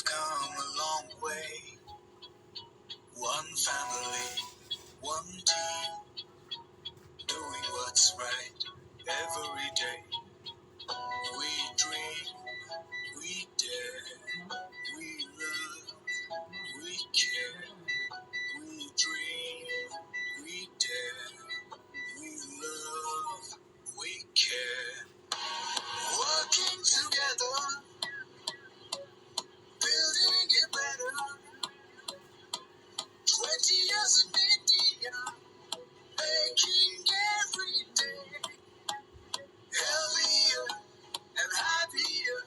We've come a long way. One family, one team, doing what's right every day. We dream, we dare, we love, we care. We dream, we dare, we love, we care. Working together, building it better. 20 years in India, making every day healthier and happier.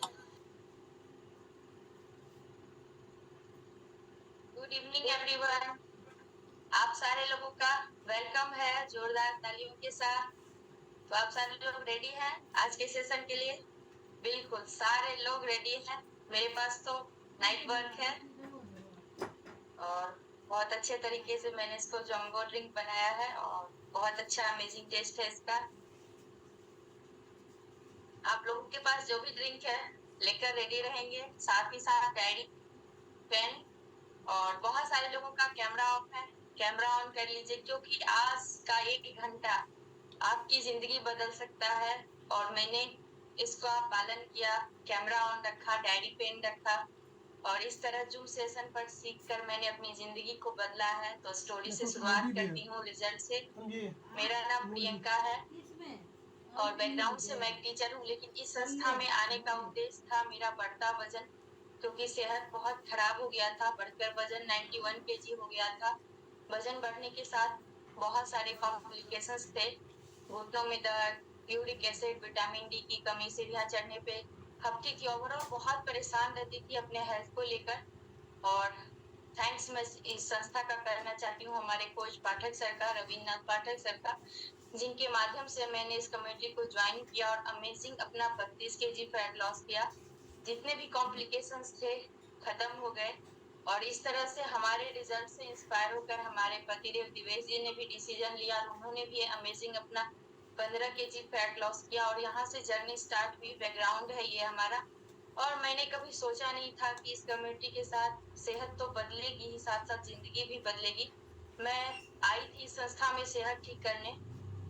Good evening everyone. आप सारे लोगों का welcome है जोरदार तालियों के साथ। तो आप सारे लोग रेडी हैं आज के सेशन के लिए? बिल्कुल सारे लोग रेडी हैं। मेरे पास तो नाइट वर्क है और बहुत अच्छे तरीके से मैंने इसको जंबो ड्रिंक बनाया है और बहुत अच्छा अमेजिंग टेस्ट है इसका। आप लोगों के पास जो भी ड्रिंक है लेकर रेडी रहेंगे, साथ ही साथ डायरी पेन। और बहुत सारे लोगों का कैमरा ऑफ है, कैमरा ऑन कर लीजिए क्योंकि आज का 1 घंटा आपकी जिंदगी बदल सकता है। और मैंने इसका पालन किया, कैमरा ऑन रखा, डायरी पेन रखा और इस तरह जूम सेशन पर सीखकर मैंने अपनी जिंदगी को बदला है। तो स्टोरी से शुरुआत करती हूँ, रिजल्ट से। मेरा नाम प्रियंका है और बैकग्राउंड से मैं टीचर हूँ, लेकिन इस संस्था में आने का उद्देश्य था मेरा बढ़ता वजन, क्योंकि सेहत बहुत खराब हो गया था। बढ़कर वजन 91 केजी हो गया था। वजन बढ़ने के साथ बहुत सारे कॉम्प्लिकेशंस थे, घुटनों में दर्द, यूरिक एसिड, विटामिन डी की कमी, सीढ़ियाँ चढ़ने पे हफ्ते की। ओवरऑल बहुत परेशान रहती थी अपने हेल्थ को लेकर। और थैंक्स मैं इस संस्था का करना चाहती हूँ हमारे कोच पाठक सर का, रविन्द्रनाथ पाठक सर का, जिनके माध्यम से मैंने इस कमेटी को ज्वाइन किया और अमेजिंग अपना 32 केजी फैट लॉस किया। जितने भी कॉम्प्लिकेशंस थे खत्म हो गए और इस तरह से हमारे रिजल्ट से इंस्पायर होकर हमारे पतिदेव दिवेश जी ने भी डिसीजन लिया और उन्होंने भी अमेजिंग अपना 15 केजी फैट लॉस किया और यहाँ से जर्नी स्टार्ट हुई। बैकग्राउंड है ये हमारा। और मैंने कभी सोचा नहीं था कि इस कम्युनिटी के साथ सेहत तो बदलेगी ही, साथ साथ जिंदगी भी बदलेगी। मैं आई थी संस्था में सेहत ठीक करने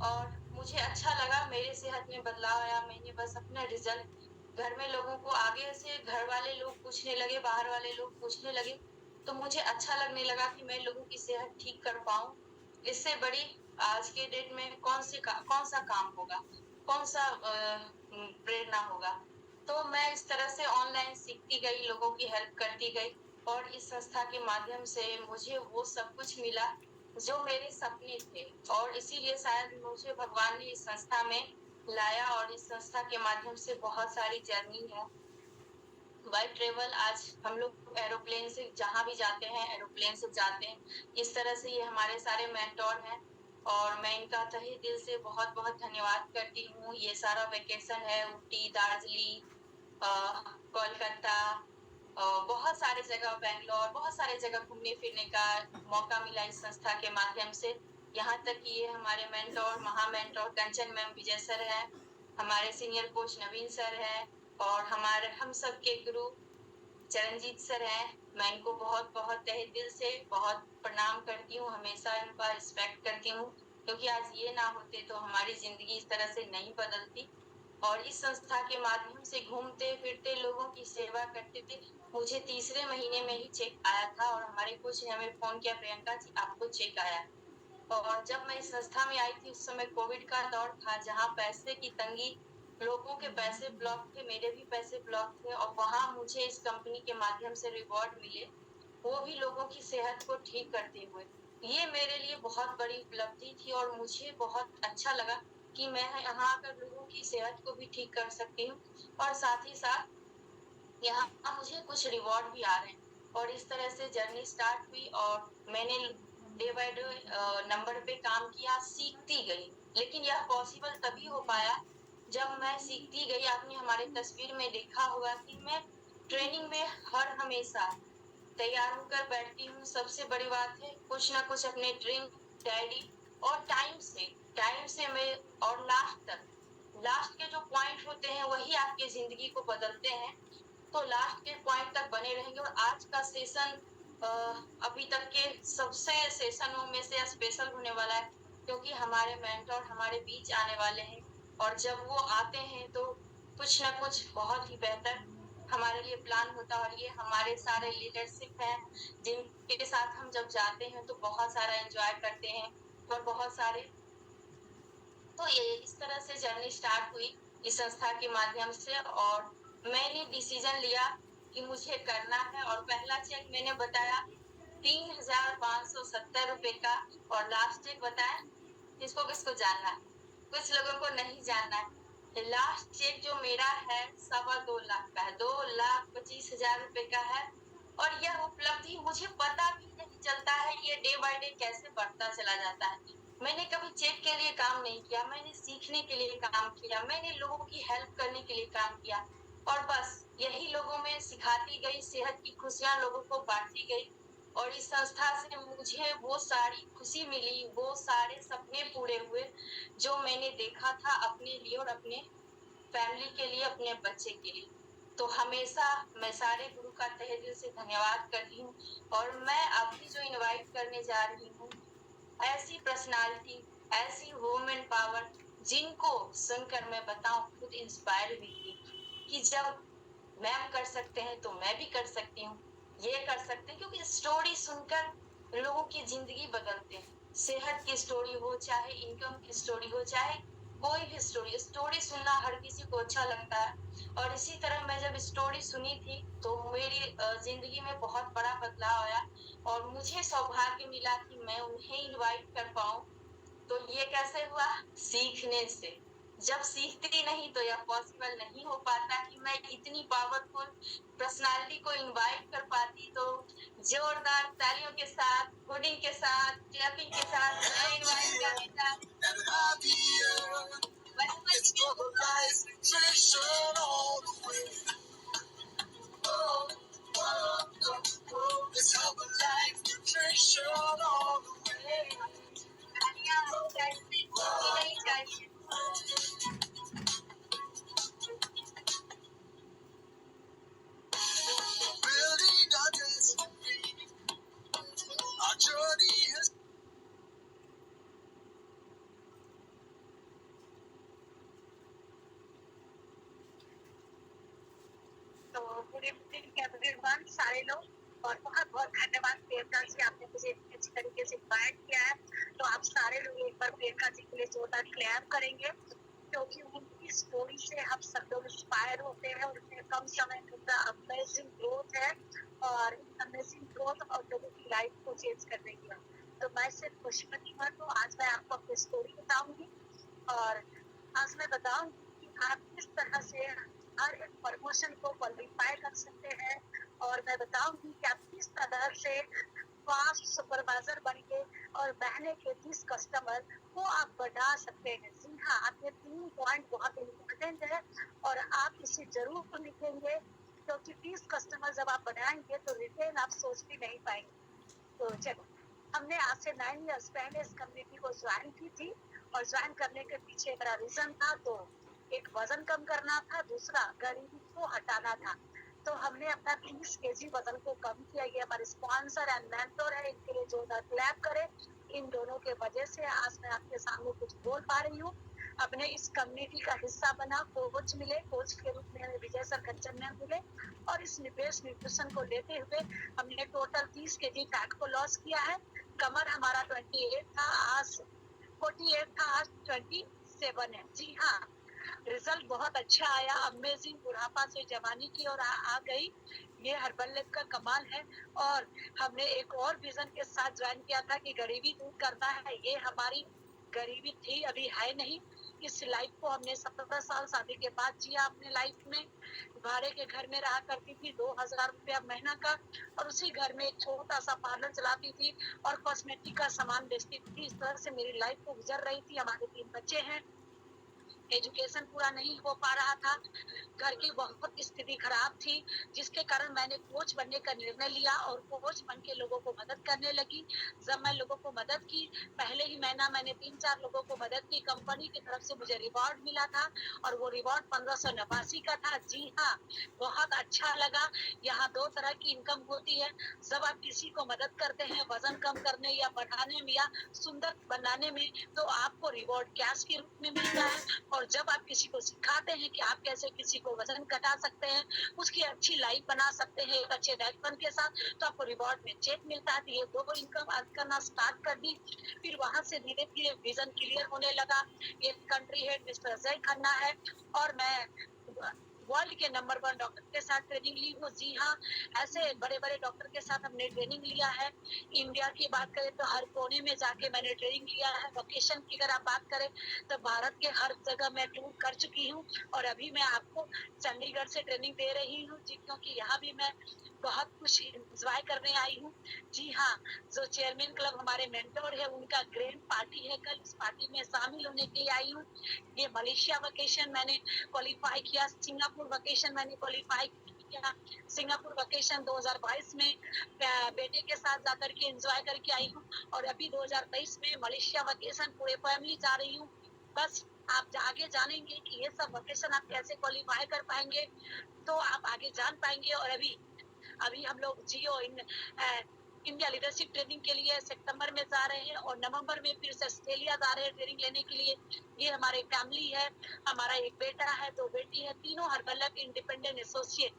और मुझे अच्छा लगा, मेरे सेहत में बदलाव आया। मैंने बस अपना रिजल्ट घर में लोगों को, आगे से घर वाले लोग पूछने लगे, बाहर वाले लोग पूछने लगे, तो मुझे अच्छा लगने लगा कि मैं लोगों की सेहत ठीक कर पाऊं। इससे बड़ी आज के डेट में कौन सा काम होगा, कौन सा प्रेरणा होगा। तो मैं इस तरह से ऑनलाइन सीखती गई, लोगों की हेल्प करती गई और इस संस्था के माध्यम से मुझे वो सब कुछ मिला जो मेरे सपने थे। और इसीलिए शायद मुझे भगवान ने इस संस्था में लाया और इस संस्था के माध्यम से बहुत सारी जर्नी है। बाय ट्रेवल आज हम लोग एरोप्लेन से जहाँ भी जाते हैं एरोप्लेन से जाते हैं। इस तरह से ये हमारे सारे मेंटोर हैं और मैं इनका तहे दिल से बहुत बहुत धन्यवाद करती हूँ। ये सारा वेकेशन है ऊटी, दार्जिलिंग, कोलकाता, बहुत सारे जगह, बैंगलोर, बहुत सारे जगह घूमने फिरने का मौका मिला इस संस्था के माध्यम से। यहाँ तक कि ये हमारे मेंटोर, महा मेंटोर कंचन मैम विजय सर है, हमारे सीनियर कोच नवीन सर है और हमारे हम सब के गुरु चरणजीत सर हैं। मैं इनको बहुत बहुत तहे दिल से बहुत प्रणाम करती हूँ, हमेशा इनका रिस्पेक्ट करती हूँ, क्योंकि आज ये ना होते तो हमारी जिंदगी इस तरह से नहीं बदलती। और इस संस्था के माध्यम से घूमते फिरते लोगों की सेवा करते थे। मुझे तीसरे महीने में ही चेक आया था और हमारे कोच ने हमें फोन किया, प्रियंका जी आपको चेक आया। और जब मैं इस संस्था में आई थी उस समय कोविड का दौर था, जहाँ पैसे की तंगी, लोगों के पैसे ब्लॉक थे, मेरे भी पैसे ब्लॉक थे और वहाँ मुझे इस कंपनी के माध्यम से रिवॉर्ड मिले, वो भी लोगों की सेहत को ठीक करते हुए। ये मेरे लिए बहुत बड़ी उपलब्धि थी और मुझे बहुत अच्छा लगा कि मैं यहाँ आकर लोगों की सेहत को भी ठीक कर सकती हूँ और साथ ही साथ यहाँ मुझे कुछ रिवॉर्ड भी आ रहे हैं। और इस तरह से जर्नी स्टार्ट हुई और मैंने डे बाय डे नंबर पे काम किया, सीखती गई। लेकिन यह पॉसिबल तभी हो पाया जब मैं सीखती गई। आपने हमारे तस्वीर में देखा होगा कि मैं ट्रेनिंग में हर हमेशा तैयार होकर बैठती हूँ। सबसे बड़ी बात है कुछ ना कुछ अपने ड्रीम डायरी और टाइम से मैं और लास्ट के जो पॉइंट होते हैं वही आपकी जिंदगी को बदलते हैं। तो लास्ट के पॉइंट तक बने रहेंगे। और आज का सेशन अभी तक के सबसे सेशनों में से स्पेशल होने वाला है, क्योंकि हमारे मेंटर हमारे बीच आने वाले हैं, और जब वो आते हैं तो कुछ ना कुछ बहुत ही बेहतर हमारे लिए प्लान होता है। और ये हमारे सारे लीडरशिप हैं जिनके साथ हम जब जाते हैं तो बहुत सारा एंजॉय करते हैं और बहुत सारे, तो ये इस तरह से जर्नी स्टार्ट हुई इस संस्था के माध्यम से। और मैंने डिसीजन लिया कि मुझे करना है, और पहला चेक मैंने बताया 3,570 रुपए का, और लास्ट चेक बताया, किसको किसको जानना है, कुछ लोगों को नहीं जानना है। लास्ट चेक जो मेरा है 2.25 लाख का है, 2,25,000 रुपए का है। और यह उपलब्धि मुझे पता भी नहीं चलता है, ये डे बाय डे कैसे बढ़ता चला जाता है। मैंने कभी चेक के लिए काम नहीं किया, मैंने सीखने के लिए काम किया, मैंने लोगों की हेल्प करने के लिए काम किया, और बस यही लोगों में सिखाती गई, सेहत की खुशियां लोगों को बांटती गई। और इस संस्था से मुझे वो सारी खुशी मिली, वो सारे सपने पूरे हुए जो मैंने देखा था अपने लिए और अपने फैमिली के लिए, अपने बच्चे के लिए। तो हमेशा मैं सारे गुरु का तहे दिल से धन्यवाद करती हूँ। और मैं अभी जो इनवाइट करने जा रही हूँ, ऐसी पर्सनालिटी, ऐसी वुमेन पावर जिनको सुनकर मैं बताऊं खुद इंस्पायर हुई थी कि जब मैम कर सकते हैं तो मैं भी कर सकती हूँ, ये कर सकते हैं। क्योंकि स्टोरी सुनकर लोगों की जिंदगी बदलते हैं। सेहत की स्टोरी हो, चाहे इनकम की स्टोरी हो, चाहे कोई भी स्टोरी, स्टोरी सुनना हर किसी को अच्छा लगता है। और इसी तरह मैं जब स्टोरी सुनी थी तो मेरी जिंदगी में बहुत बड़ा बदलाव आया, और मुझे सौभाग्य मिला कि मैं उन्हें इनवाइट कर पाऊं। तो ये कैसे हुआ? सीखने से। जब सीखती नहीं तो यह पॉसिबल नहीं हो पाता कि मैं इतनी पावरफुल पर्सनालिटी को इनवाइट कर पाती। तो जोरदार तालियों के साथ, हुडिंग के साथ, क्लैपिंग के साथ मैं इनवाइट करना चाहती एवरीवन, सारे लोग, और बहुत बहुत धन्यवाद प्रियंका जी, आपने मुझे इतनी अच्छी तरीके से इन्वाइट किया है। तो आप सारे लोग एक बार प्रियंका जी के लिए जोरदार क्लैप करेंगे, क्योंकि उनकी स्टोरी से हम सब लोग इंस्पायर होते हैं। उनके कम समय में उनका अमेजिंग ग्रोथ है, और अमेजिंग ग्रोथ और लोगों की लाइफ को चेंज करने की। तो मैं सिर्फ पुष्पति हूँ, तो आज मैं आपको अपनी स्टोरी बताऊंगी, और आज मैं बताऊंगी कि आप किस तरह से हर एक प्रमोशन को क्वालिफाई कर सकते हैं, और मैं बताऊंगी कि आप किस तरह से फास्ट सुपरवाइजर बन के और बहने के 30 कस्टमर को आप बढ़ा सकते हैं। जी हाँ, आपके 3 पॉइंट बहुत इम्पोर्टेंट है, और आप इसे जरूर लिखेंगे, क्योंकि 30 कस्टमर जब आप बढ़ाएंगे तो रिटेल आप सोच भी नहीं पाएंगे। तो चलो, हमने आज से 9 इयर्स पहले इस कम्युनिटी को ज्वाइन की थी, और ज्वाइन करने के पीछे मेरा रीजन था, तो एक वजन कम करना था, दूसरा गरीबी को हटाना था। तो हमने अपना 30 केजी वजन को कम किया। ये हमारे स्पॉन्सर एंड मेंटर है, इनके लिए जोरदार क्लैप करें। इन दोनों के वजह से आज मैं आपके सामने कुछ बोल पा रही हूँ। अपने इस कम्युनिटी का हिस्सा बना, कोच मिले, कोच के रूप में हमें विजय सर कंचन मैम मिले, और इस निवेश न्यूट्रिशन को लेते हुए हमने टोटल 30 केजी फैट को लॉस किया है। कमर हमारा 28 था, आज 48 था, आज 27 है। जी हाँ, रिजल्ट बहुत अच्छा आया, अमेजिंग, बुढ़ापा से जवानी की ओर आ गई। ये हर्बल का कमाल है। और हमने एक और विजन के साथ ज्वाइन किया था कि गरीबी दूर करना है। ये हमारी गरीबी थी, अभी है नहीं। इस लाइफ को हमने 17 साल शादी के बाद जिया अपने लाइफ में। भाड़े के घर में रहा करती थी, 2,000 रुपया महीना का, और उसी घर में एक छोटा सा पार्लर चलाती थी और कॉस्मेटिक का सामान बेचती थी। इस तरह से मेरी लाइफ को गुजर रही थी। हमारे 3 बच्चे हैं, एजुकेशन पूरा नहीं हो पा रहा था, घर की बहुत स्थिति खराब थी, जिसके कारण मैंने कोच बनने का निर्णय लिया और कोच बन के लोगों को मदद करने लगी। जब मैं लोगों को मदद की, पहले ही महीना मैंने 3-4 लोगों को मदद की, कंपनी की तरफ से मुझे रिवॉर्ड मिला था और वो रिवॉर्ड 1589 का था। जी हाँ, बहुत अच्छा लगा। यहाँ 2 तरह की इनकम होती है। जब आप किसी को मदद करते हैं वज़न कम करने या बढ़ाने में या सुंदर बनाने में, तो आपको रिवॉर्ड कैश के रूप में मिलता है। और जब आप किसी को सिखाते हैं कि आप कैसे किसी को वजन घटा सकते हैं, उसकी अच्छी लाइफ बना सकते हैं एक अच्छे डाइट के साथ, तो आपको रिवॉर्ड में चेक मिलता है। तो ये 2 इनकम अर्न करना स्टार्ट कर दी। फिर वहां से धीरे धीरे विजन क्लियर होने लगा। एक country head mister Ajay Khanna है और मैं वर्ल्ड के नंबर 1 डॉक्टर के साथ ट्रेनिंग ली हूँ। जी हाँ, ऐसे बड़े बड़े डॉक्टर के साथ हमने ट्रेनिंग लिया है। इंडिया की बात करें तो हर कोने में जाके मैंने ट्रेनिंग लिया है। वोकेशन की अगर आप बात करें तो भारत के हर जगह मैं टूर कर चुकी हूँ और अभी मैं आपको चंडीगढ़ से ट्रेनिंग दे रही हूँ जी, क्योंकि यहाँ भी मैं बहुत कुछ एंजॉय करने आई हूँ। जी हाँ, जो चेयरमैन क्लब हमारे मेंटोर है उनका ग्रैंड पार्टी है कल, उस पार्टी में शामिल होने के लिए आई हूँ। ये मलेशिया वेकेशन मैंने क्वालिफाई किया, सिंगापुर वेकेशन मैंने क्वालिफाई किया। सिंगापुर वेकेशन 2022 में बेटे के साथ जाकर के एंजॉय करके आई हूँ और अभी 2023 में मलेशिया वेकेशन पूरे फैमिली जा रही हूँ। बस आप आगे जानेंगे कि ये सब वेकेशन आप कैसे क्वालिफाई कर पाएंगे, तो आप आगे जान पाएंगे। और अभी अभी हम लोग जियो इंडिया लीडरशिप ट्रेनिंग के लिए सितंबर में जा रहे हैं और नवंबर में फिर से ऑस्ट्रेलिया जा रहे हैं ट्रेनिंग लेने के लिए। ये हमारे फैमिली है, हमारा एक बेटा है, 2 बेटी है, तीनों हर्बल इंडिपेंडेंट एसोसिएट।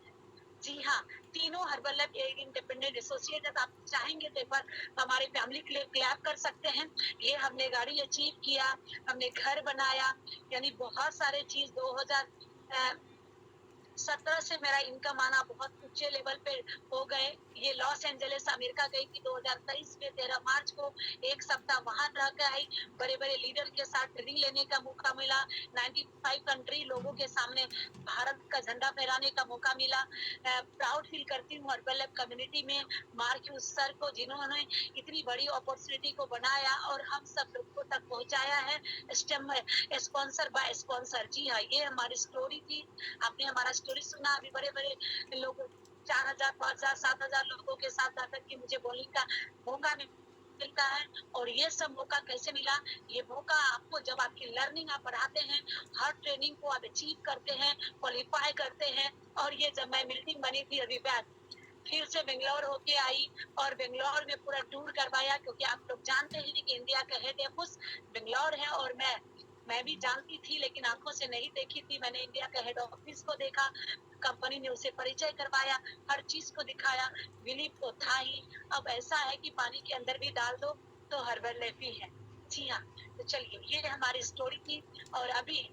जी हाँ, तीनों हर्बल इंडिपेंडेंट एसोसिएट। आप चाहेंगे तो एक बार हमारे फैमिली के लिए क्लैप कर सकते हैं। ये हमने गाड़ी अचीव किया, हमने घर बनाया, यानी बहुत सारे चीज 2017 से मेरा इनकम आना बहुत ऊंचे लेवल पे हो गए। ये लॉस एंजलिस अमेरिका गई थी 2023 में 13 मार्च को, एक सप्ताह वहां रह के आई। बड़े बड़े लीडर के साथ ट्रेनिंग लेने का मौका मिला। 95 कंट्री लोगों के सामने भारत का झंडा फहराने का मौका मिला। प्राउड फील करती हूँ हर्बल कम्युनिटी में मार्क्यूस सर को, जिन्होंने इतनी बड़ी अपॉर्चुनिटी को बनाया और हम सब लोगों तक पहुंचाया है। Sponsor by sponsor. जी हाँ, ये हमारी स्टोरी थी। आपने हमारा स्टोरी सुना। अभी बड़े बड़े लोग 4000, 5000, 7000 लोगों के साथ आकर के मुझे बोलने का मौका मिलता है। और ये सब मौका कैसे मिला? ये मौका आपको जब आपकी लर्निंग आप बढ़ाते हैं, हर ट्रेनिंग को आप अचीव करते हैं, क्वालिफाई करते हैं। और ये जब मैं मीटिंग बनी थी अभी बैक फिर से बेंगलोर होके आई और बेंगलोर में पूरा टूर करवाया, क्योंकि आप लोग जानते हैं कि इंडिया का हेड ऑफिस बेंगलोर है। और मैं भी जानती थी लेकिन आंखों से नहीं देखी थी। मैंने इंडिया का हेड ऑफिस को देखा, कंपनी ने उसे परिचय करवाया, हर चीज को दिखाया। बिलीव तो था ही। अब ऐसा है कि पानी के अंदर भी डाल दो तो हर्बल लाइफ ही है। जी हाँ, तो चलिए ये हमारी स्टोरी थी। और अभी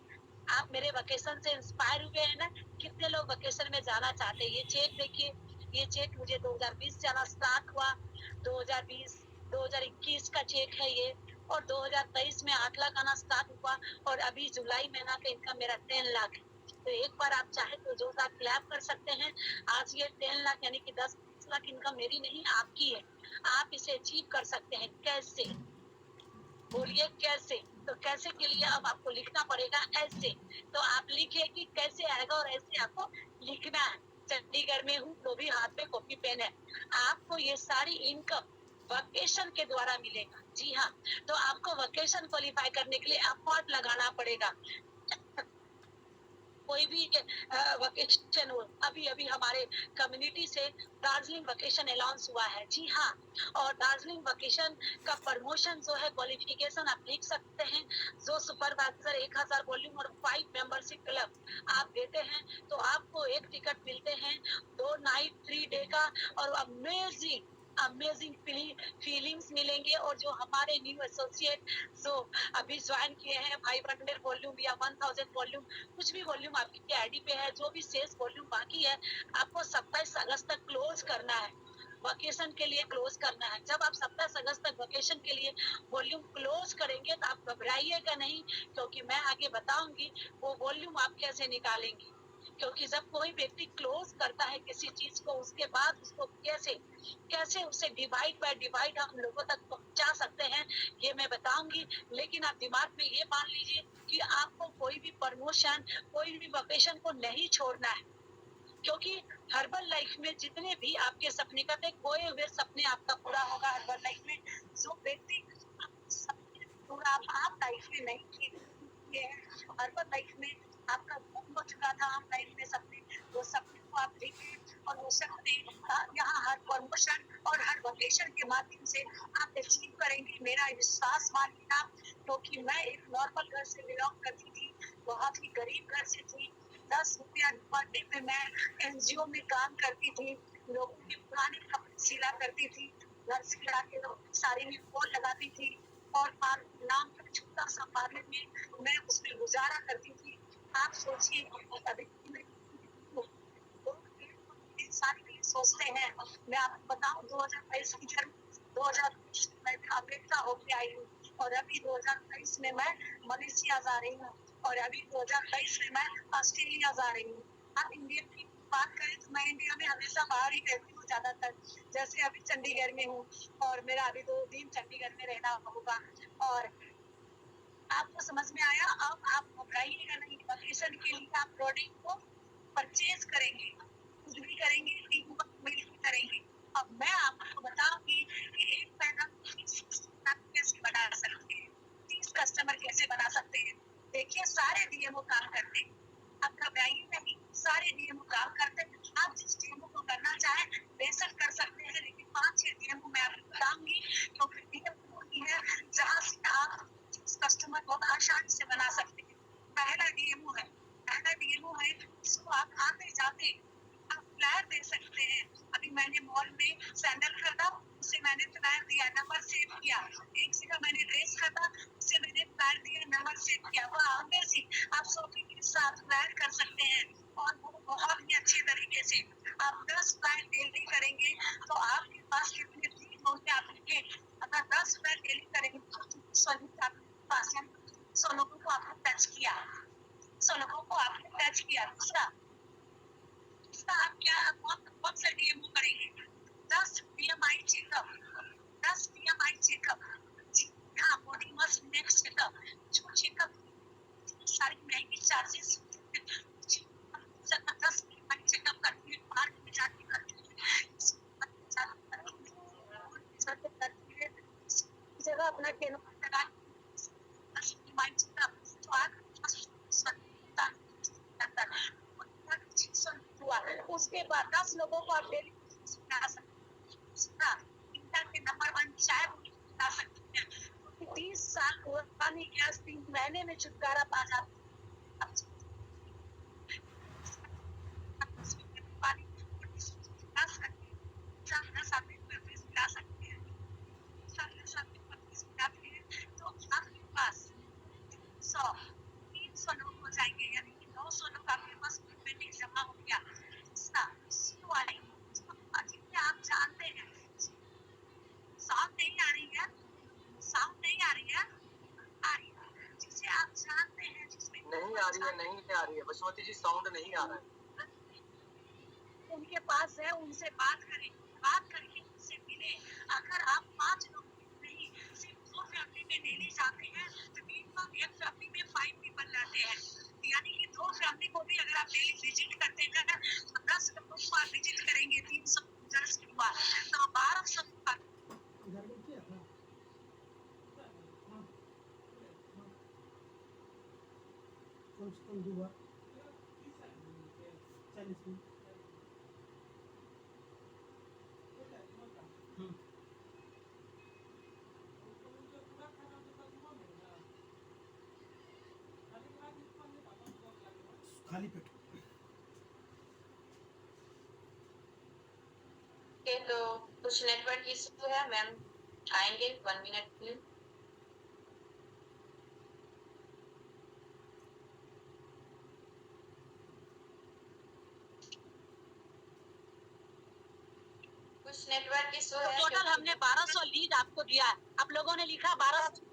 आप मेरे वेकेशन से इंस्पायर हुए हैं ना? कितने लोग वेकेशन में जाना चाहते हैं? ये चेक देखिए, ये चेक मुझे 2020 से आना स्टार्ट हुआ। 2020 2021 का चेक है ये। और 2023 में 8 लाख आना स्टार्ट हुआ और अभी जुलाई महीना का इनकम मेरा 10 लाख है। तो एक बार आप चाहे तो जोरदार क्लैप कर सकते हैं। आज ये 10 लाख यानी कि 10 लाख इनकम मेरी नहीं आपकी है। आप इसे अचीव कर सकते हैं। कैसे? बोलिए कैसे? तो कैसे के लिए अब आपको लिखना पड़ेगा ऐसे। तो आप लिखिए कि कैसे आएगा और ऐसे आपको लिखना है। चंडीगढ़ में हूँ तो भी हाथ में कॉपी पेन है। आपको ये सारी इनकम वकेशन के द्वारा मिलेगा। जी हाँ, तो आपको वकेशन क्वालिफाई करने के लिए एफर्ट लगाना पड़ेगा। कोई भी वकेशन हो, अभी अभी हमारे कम्युनिटी से दार्जिलिंग वकेशन अनाउंस हुआ है। जी हाँ, और दार्जिलिंग वकेशन का प्रमोशन जो है क्वालिफिकेशन आप लिख सकते हैं। जो सुपरवाइजर 1000 वॉल्यूम और 5 मेंबरशिप क्लब आप देते हैं तो आपको एक टिकट मिलते हैं 2 नाइट 3 डे का। और अमेजिंग अमेजिंग फीलिंग्स मिलेंगे। और जो हमारे न्यू एसोसिएट जो अभी ज्वाइन किए हैं 500 वॉल्यूम या 1000 वॉल्यूम, कुछ भी वॉल्यूम आपकी आईडी पे है, जो भी शेष वॉल्यूम बाकी है, आपको 27 अगस्त तक क्लोज करना है। वकेशन के लिए क्लोज करना है। जब आप 27 अगस्त तक वकेशन के लिए वॉल्यूम क्लोज करेंगे तो आप घबराइएगा नहीं, क्योंकि मैं आगे बताऊंगी वो वॉल्यूम आप कैसे निकालेंगे। क्योंकि जब कोई व्यक्ति क्लोज करता है किसी चीज को, उसके बाद उसको कैसे कैसे उसे डिवाइड बाय डिवाइड हम लोगों तक पहुंचा सकते हैं, ये मैं बताऊंगी। लेकिन आप दिमाग में ये मान लीजिए कि आपको कोई भी प्रमोशन, कोई भी वोकेशन को नहीं छोड़ना है, क्योंकि हर्बल लाइफ में जितने भी आपके सपने का थे, खोए हुए सपने आपका पूरा होगा हर्बल लाइफ में। जो व्यक्ति सपने पूरा आप लाइफ में नहीं किए हैं, हर्बल लाइफ में आपका गुम हो चुका था, आप लाइफ में सपने, वो सपने को आप देखिए और वो सपने यहाँ हर प्रमोशन और हर वोकेशन के माध्यम से आप अचीव करेंगे। मेरा विश्वास मानिए आप, क्योंकि मैं एक नॉर्मल घर से बिलोंग करती थी, बहुत ही गरीब घर से थी। 10 रुपया पर डे में मैं एनजीओ में काम करती थी, लोगों के पुराने कपड़े सिला करती थी, घर से ला के साड़ी में फॉल लगाती थी और नाम का छोटा सा पार्लर में मैं उसमें गुजारा करती थी। आप सोचिए अभी इंसान के लिए सोचते हैं। मैं आपको बताऊं 2023 की जन्म 2023 में मैं अमेरिका होके आई हूँ और अभी 2023 में मैं मलेशिया जा रही हूँ और अभी 2023 में मैं ऑस्ट्रेलिया जा रही हूँ। आप इंडिया की बात करें तो मैं इंडिया में हमेशा बाहर ही रहती हूँ ज्यादातर, जैसे अभी चंडीगढ़ में हूँ और मेरा अभी 2 दिन चंडीगढ़ में रहना होगा। और आपको समझ में आया? अब आप घबराइएगा नहीं, वोकेशन के लिए आप प्रोडक्ट को परचेज करेंगे, कुछ भी करेंगे, टीम वर्क मिलकर करेंगे। अब मैं आपको बताऊंगी कि एक पैनल कैसे बना सकते हैं, 30 कस्टमर कैसे बना सकते हैं। देखिए सारे डीएमओ काम करते हैं, आप घबराइए नहीं, सारे डीएमओ काम करते हैं। आप जिस डीएमओ को करना चाहें बेशक कर सकते हैं, लेकिन 5-6 डीएमओ मैं आपको बताऊंगी, क्योंकि डीएमओ होती है जहाँ से आप कस्टमर को आसानी से बना सकते हैं। पहला डीएमओ है जिसको आप आते जाते आप फ्लैट दे सकते हैं। अभी मैंने मॉल में सैंडल खरीदा, उसे मैंने फ्लैट दिया, नंबर सेव किया। एक जगह मैंने ड्रेस खरीदा, उसे मैंने फ्लैट दिया, नंबर सेव किया। वह अमेजिंग, आप शॉपिंग के साथ फ्लैट कर सकते हैं और वो बहुत ही अच्छे तरीके से। आप 10 फ्लैट डेली करेंगे तो आपके पास कितने दिन होंगे आपके? अगर 10 फ्लैट डेली करेंगे तो 100 लोगों को आपने टच किया, 100 लोगों को आपने टच किया। दूसरा आप क्या कौन सा डीएमओ करेंगे? 10 बीएमआई चेकअप, 10 बीएमआई चेकअप, हाँ बॉडी मस नेक्स्ट चेकअप, जो चेकअप सारी महंगी चार्जेस 10 बीएमआई चेकअप करती है, पार्क में जाके करती है, जगह अपना टेनो लगा 10 बीएमआई चेकअप तो आप उसके बाद 10 लोगों को आप डेली सिखा सकते हैं। इंटर के नंबर 1 चाय बना सकते हैं। 30 साल पुरानी गैस 3 महीने में छुटकारा पा जाते तो आपके पास 100-300 लोग हो जाएंगे, यानी कि 900 लोग आपके पास पेमेंट जमा हो गया। आप जानते हैं साउंड नहीं आ रही है, साउंड नहीं आ रही है, आ रही है जिसे आप जानते हैं, जिसमें नहीं आ रही है बसुमती जी, साउंड नहीं आ रहा है। उनके पास है, उनसे बात करें, बात करके उनसे मिले। अगर आप 5 लोग नहीं सिर्फ 2 फैमिली में डेली जाते हैं तो मिनिमम एक फैमिली में 5 पीपल रहते हैं, यानी कि 2 फैमिली को भी अगर आप डेली विजिट करते हैं तो 10 लोगों को आप विजिट करेंगे 310 के बाद तो 1200 खाली पेट। के तो कुछ नेटवर्क इशू है मैम, आएंगे 1 मिनट प्लीज। कुछ नेटवर्क इशू है। टोटल हमने 1200 लीड आपको दिया है, आप लोगों ने लिखा 1200,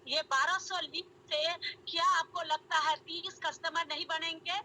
ये 1200 लीड से क्या आपको लगता है 30 कस्टमर नहीं बनेंगे?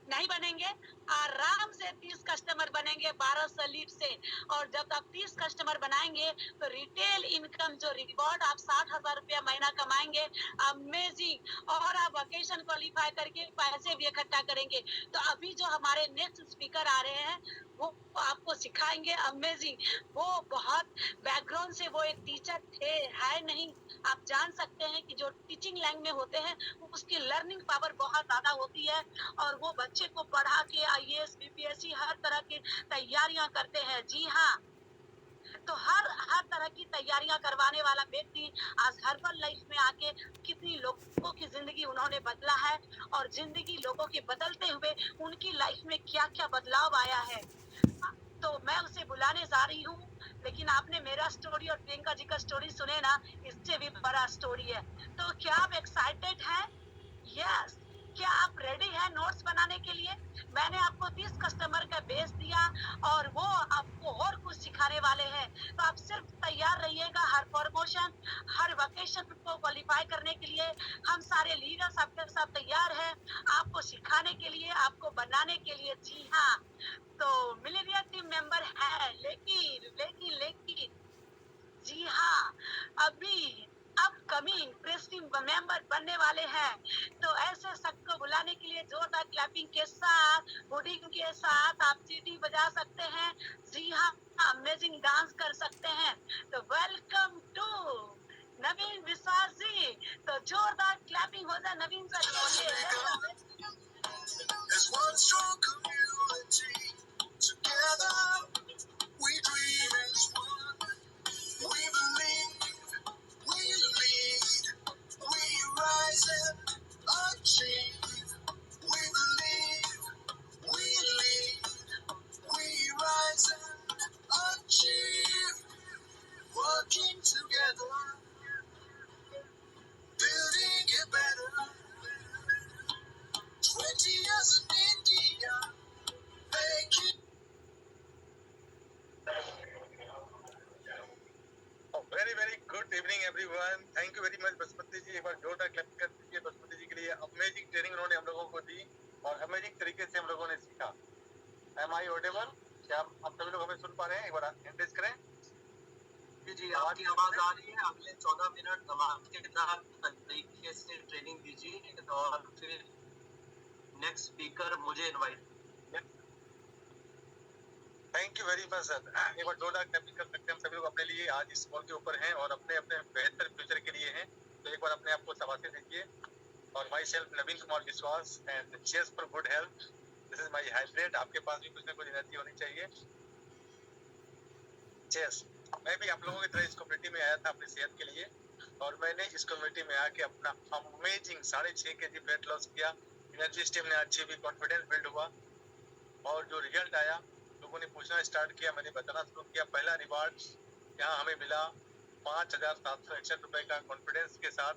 नहीं बनेंगे, आराम से 30 कस्टमर बनेंगे। करेंगे 1200 लीड से, और जब आप 30 कस्टमर बनाएंगे तो रिटेल इनकम जो रिवॉर्ड आप 60,000 रुपया महीना कमाएंगे, अमेजिंग। और आप वकेशन क्वालिफाई करके पैसे भी इकट्ठा करेंगे। तो अभी जो हमारे नेक्स्ट स्पीकर आ रहे हैं वो आपको सिखाएंगे, अमेजिंग। वो बहुत बैकग्राउंड से वो एक टीचर थे, है नहीं। आप जान सकते हैं कि जो टीचिंग लाइन में होते हैं उसकी लर्निंग पावर बहुत ज्यादा होती है, और वो बच्चे को पढ़ा के IAS BPSC हर तरह की तैयारियां करते हैं। जी हाँ, तो हर हर तरह की तैयारियां करवाने वाला व्यक्ति आज हर्बल लाइफ में आके कितनी लोगों की जिंदगी उन्होंने बदला है, और जिंदगी लोगों की बदलते हुए उनकी लाइफ में क्या क्या बदलाव आया है। तो मैं उसे बुलाने जा रही हूँ, लेकिन आपने मेरा स्टोरी और प्रियंका जी का स्टोरी सुने ना, इससे भी बड़ा स्टोरी है। तो क्या आप एक्साइटेड हैं? यस। क्या आप रेडी हैं नोट्स बनाने के लिए? मैंने आपको 30 कस्टमर का बेस दिया, और वो आपको और कुछ सिखाने वाले हैं। तो आप सिर्फ तैयार रहिएगा, हर प्रमोशन, हर वेकेशन को क्वालिफाई करने के लिए हम सारे लीडर्स आपके साथ तैयार हैं, आपको सिखाने के लिए, आपको बनाने के लिए। जी हाँ, तो मिलेनियर टीम मेंबर है, लेकिन लेकिन लेकिन जी हाँ, अभी अपकमिंग प्रेसिडेंट मेंबर बनने वाले हैं। तो ऐसे सबको बुलाने के लिए जोरदार क्लैपिंग के साथ, हुडिंग के साथ आप सीटी बजा सकते हैं। जी हाँ, अमेजिंग डांस कर सकते हैं। तो वेलकम टू नवीन विश्वास जी। तो जोरदार क्लैपिंग हो जाए नवीन सर बोलिए। As one strong community, together we dream as one. We believe, we lead, we rise and achieve. We believe, we lead, we rise and achieve. Working together, building it better. 20 years in India, making. Very good evening everyone. Thank you very much Baspati ji. एक बार जोरदार clap कर दीजिए बसपति जी के लिए। Amazing training उन्होंने हम लोगों को दी और अमेजिंग तरीके से हम लोगों ने सीखा। Am I audible? क्या आप सभी लोग हमें सुन पा रहे हैं? एक बार एंट्रेस करें। जी, आपकी आवाज आ रही है। अगले 14 मिनट धमाकेदार तरीके से ट्रेनिंग दीजिए, और फिर नेक्स्ट स्पीकर मुझे invite. Thank you very much sir. एक बार जोरदार क्लैपिंग कर सकते हैं हम सभी लोग अपने लिए। आज इस कॉल के ऊपर हैं और अपने अपने बेहतर फ्यूचर के लिए हैं। तो एक बार अपने आप को शाबाशी दीजिए। और माई सेल्फ नवीन कुमार विश्वास and cheers for good health. This is my hybrid. आपके पास भी कुछ ना कुछ एनर्जी होनी चाहिए। चीयर्स। मैं भी आप लोगों की तरह इस कम्युनिटी में आया था अपनी सेहत के लिए, और मैंने इस कम्युनिटी में आके अपना अमेजिंग 6.5 kg वेट लॉस किया। एनर्जी स्टेमिना अच्छी हुई, कॉन्फिडेंस बिल्ड हुआ, और जो रिजल्ट आया लोगों ने पूछना स्टार्ट किया, मैंने बताना शुरू किया। पहला रिवार्ड यहाँ हमें मिला 5,761 रुपए का, कॉन्फिडेंस के साथ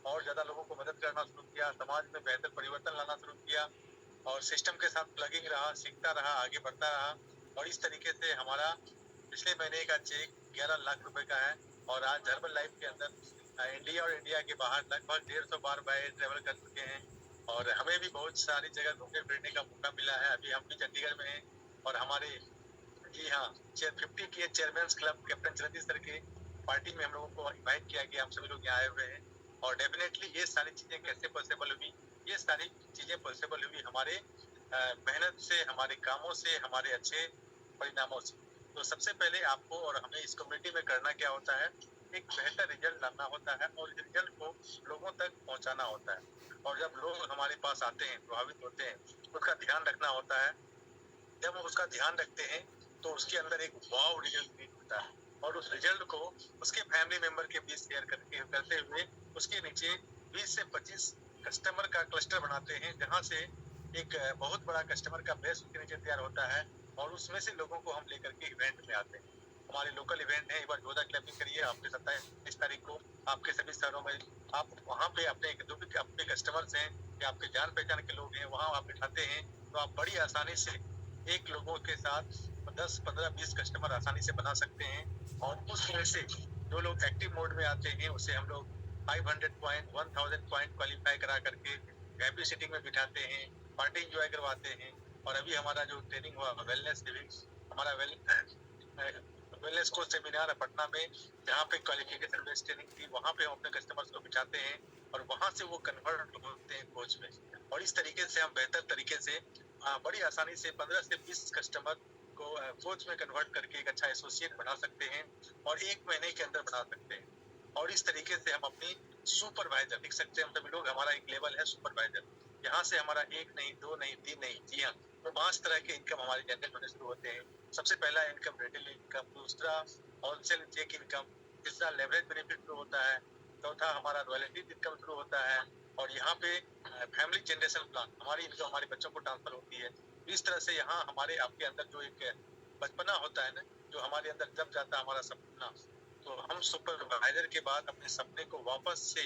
और ज़्यादा लोगों को मदद करना शुरू किया, समाज में बेहतर परिवर्तन लाना शुरू किया, और सिस्टम के साथ प्लगिंग रहा, सीखता रहा, आगे बढ़ता रहा। और इस तरीके से हमारा पिछले महीने का चेक 11 लाख रुपए का है। और आज हर्बल लाइफ के अंदर इंडिया और इंडिया के बाहर लगभग 150 बार बाय ट्रेवल कर चुके हैं, और हमें भी बहुत सारी जगह घूमने फिरने का मौका मिला है। अभी हम भी चंडीगढ़ में हैं, और हमारे जी हाँ 50 के chairman club captain Jagdish sir के पार्टी में हम लोगों को इनवाइट किया गया। हम सभी लोग यहाँ आए हुए हैं, और डेफिनेटली ये सारी चीज़ें कैसे पॉसिबल हुई? ये सारी चीज़ें पॉसिबल हुई हमारे मेहनत से, हमारे कामों से, हमारे अच्छे परिणामों से। तो सबसे पहले आपको और हमें इस कम्युनिटी में करना क्या होता है? एक बेहतर रिजल्ट लाना होता है, और रिजल्ट को लोगों तक पहुँचाना होता है। और जब लोग हमारे पास आते हैं, प्रभावित होते हैं, उसका ध्यान रखना होता है। जब हम उसका ध्यान रखते हैं तो उसके अंदर एक वाव रिजल्ट क्रिएट होता है, और उस रिजल्ट को उसके फैमिली मेंबर के बीच शेयर करते हुए उसके नीचे 20 से 25 कस्टमर का क्लस्टर बनाते हैं, जहां से एक बहुत बड़ा कस्टमर का बेस उसके नीचे तैयार होता है, और उसमें से लोगों को हम लेकर के इवेंट में आते हैं। हमारे लोकल इवेंट है। एक बार जोरदार क्लैपिंग करिए। आपके 27 तारीख को आपके सभी शहरों में आप वहाँ पे अपने जो भी आपके कस्टमर्स हैं या आपके जान पहचान के लोग हैं, वहाँ आप बिठाते हैं, तो आप बड़ी आसानी से एक लोगों के साथ 10, 15, 20 कस्टमर आसानी से बना सकते हैं। और उस तरह से जो लोग एक्टिव मोड में आते हैं उसे हम लोग 500 पॉइंट, 1000 पॉइंट क्वालिफाई करा करके हैप्पी सिटिंग में बिठाते हैं, पार्टी एंजॉय करवाते हैं, और अभी हमारा जो ट्रेनिंग हुआ वेलनेस लिविंग, हमारा वेलनेस कोच सेमिनार है पटना में, जहाँ पे क्वालिफिकेशन बेस्ड ट्रेनिंग थी, वहाँ पे हम अपने कस्टमर्स को बिठाते हैं और वहाँ से वो कन्वर्ट होते हैं कोच में। और इस तरीके से हम बेहतर तरीके से बड़ी आसानी से 15 से 20 कस्टमर को कोच में कन्वर्ट करके एक अच्छा एसोसिएट बना सकते हैं और 1 महीने के अंदर बना सकते हैं। और इस तरीके से हम अपनी सुपरवाइजर लिख सकते हैं, हम सभी लोग, हमारा एक लेवल है सुपरवाइजर, यहाँ से हमारा 1 नहीं, 2 नहीं, 3 नहीं, जी हाँ, तो 5 तरह के इनकम हमारे जनरेट होने शुरू होते हैं। सबसे पहला इनकम रिटेल इनकम, दूसरा होलसेल चेक इनकम, तीसरा लेवरेज बेनिफिट शुरू होता है, चौथा हमारा रॉयल्टी इनकम शुरू होता है, और यहाँ पे फैमिली जनरेशन प्लान, हमारी इनकम हमारे बच्चों को ट्रांसफर होती है। इस तरह से यहाँ हमारे आपके अंदर जो एक बचपना होता है ना, जो हमारे अंदर जब जाता है हमारा सपना, तो हम सुपरवाइजर के बाद अपने सपने को वापस से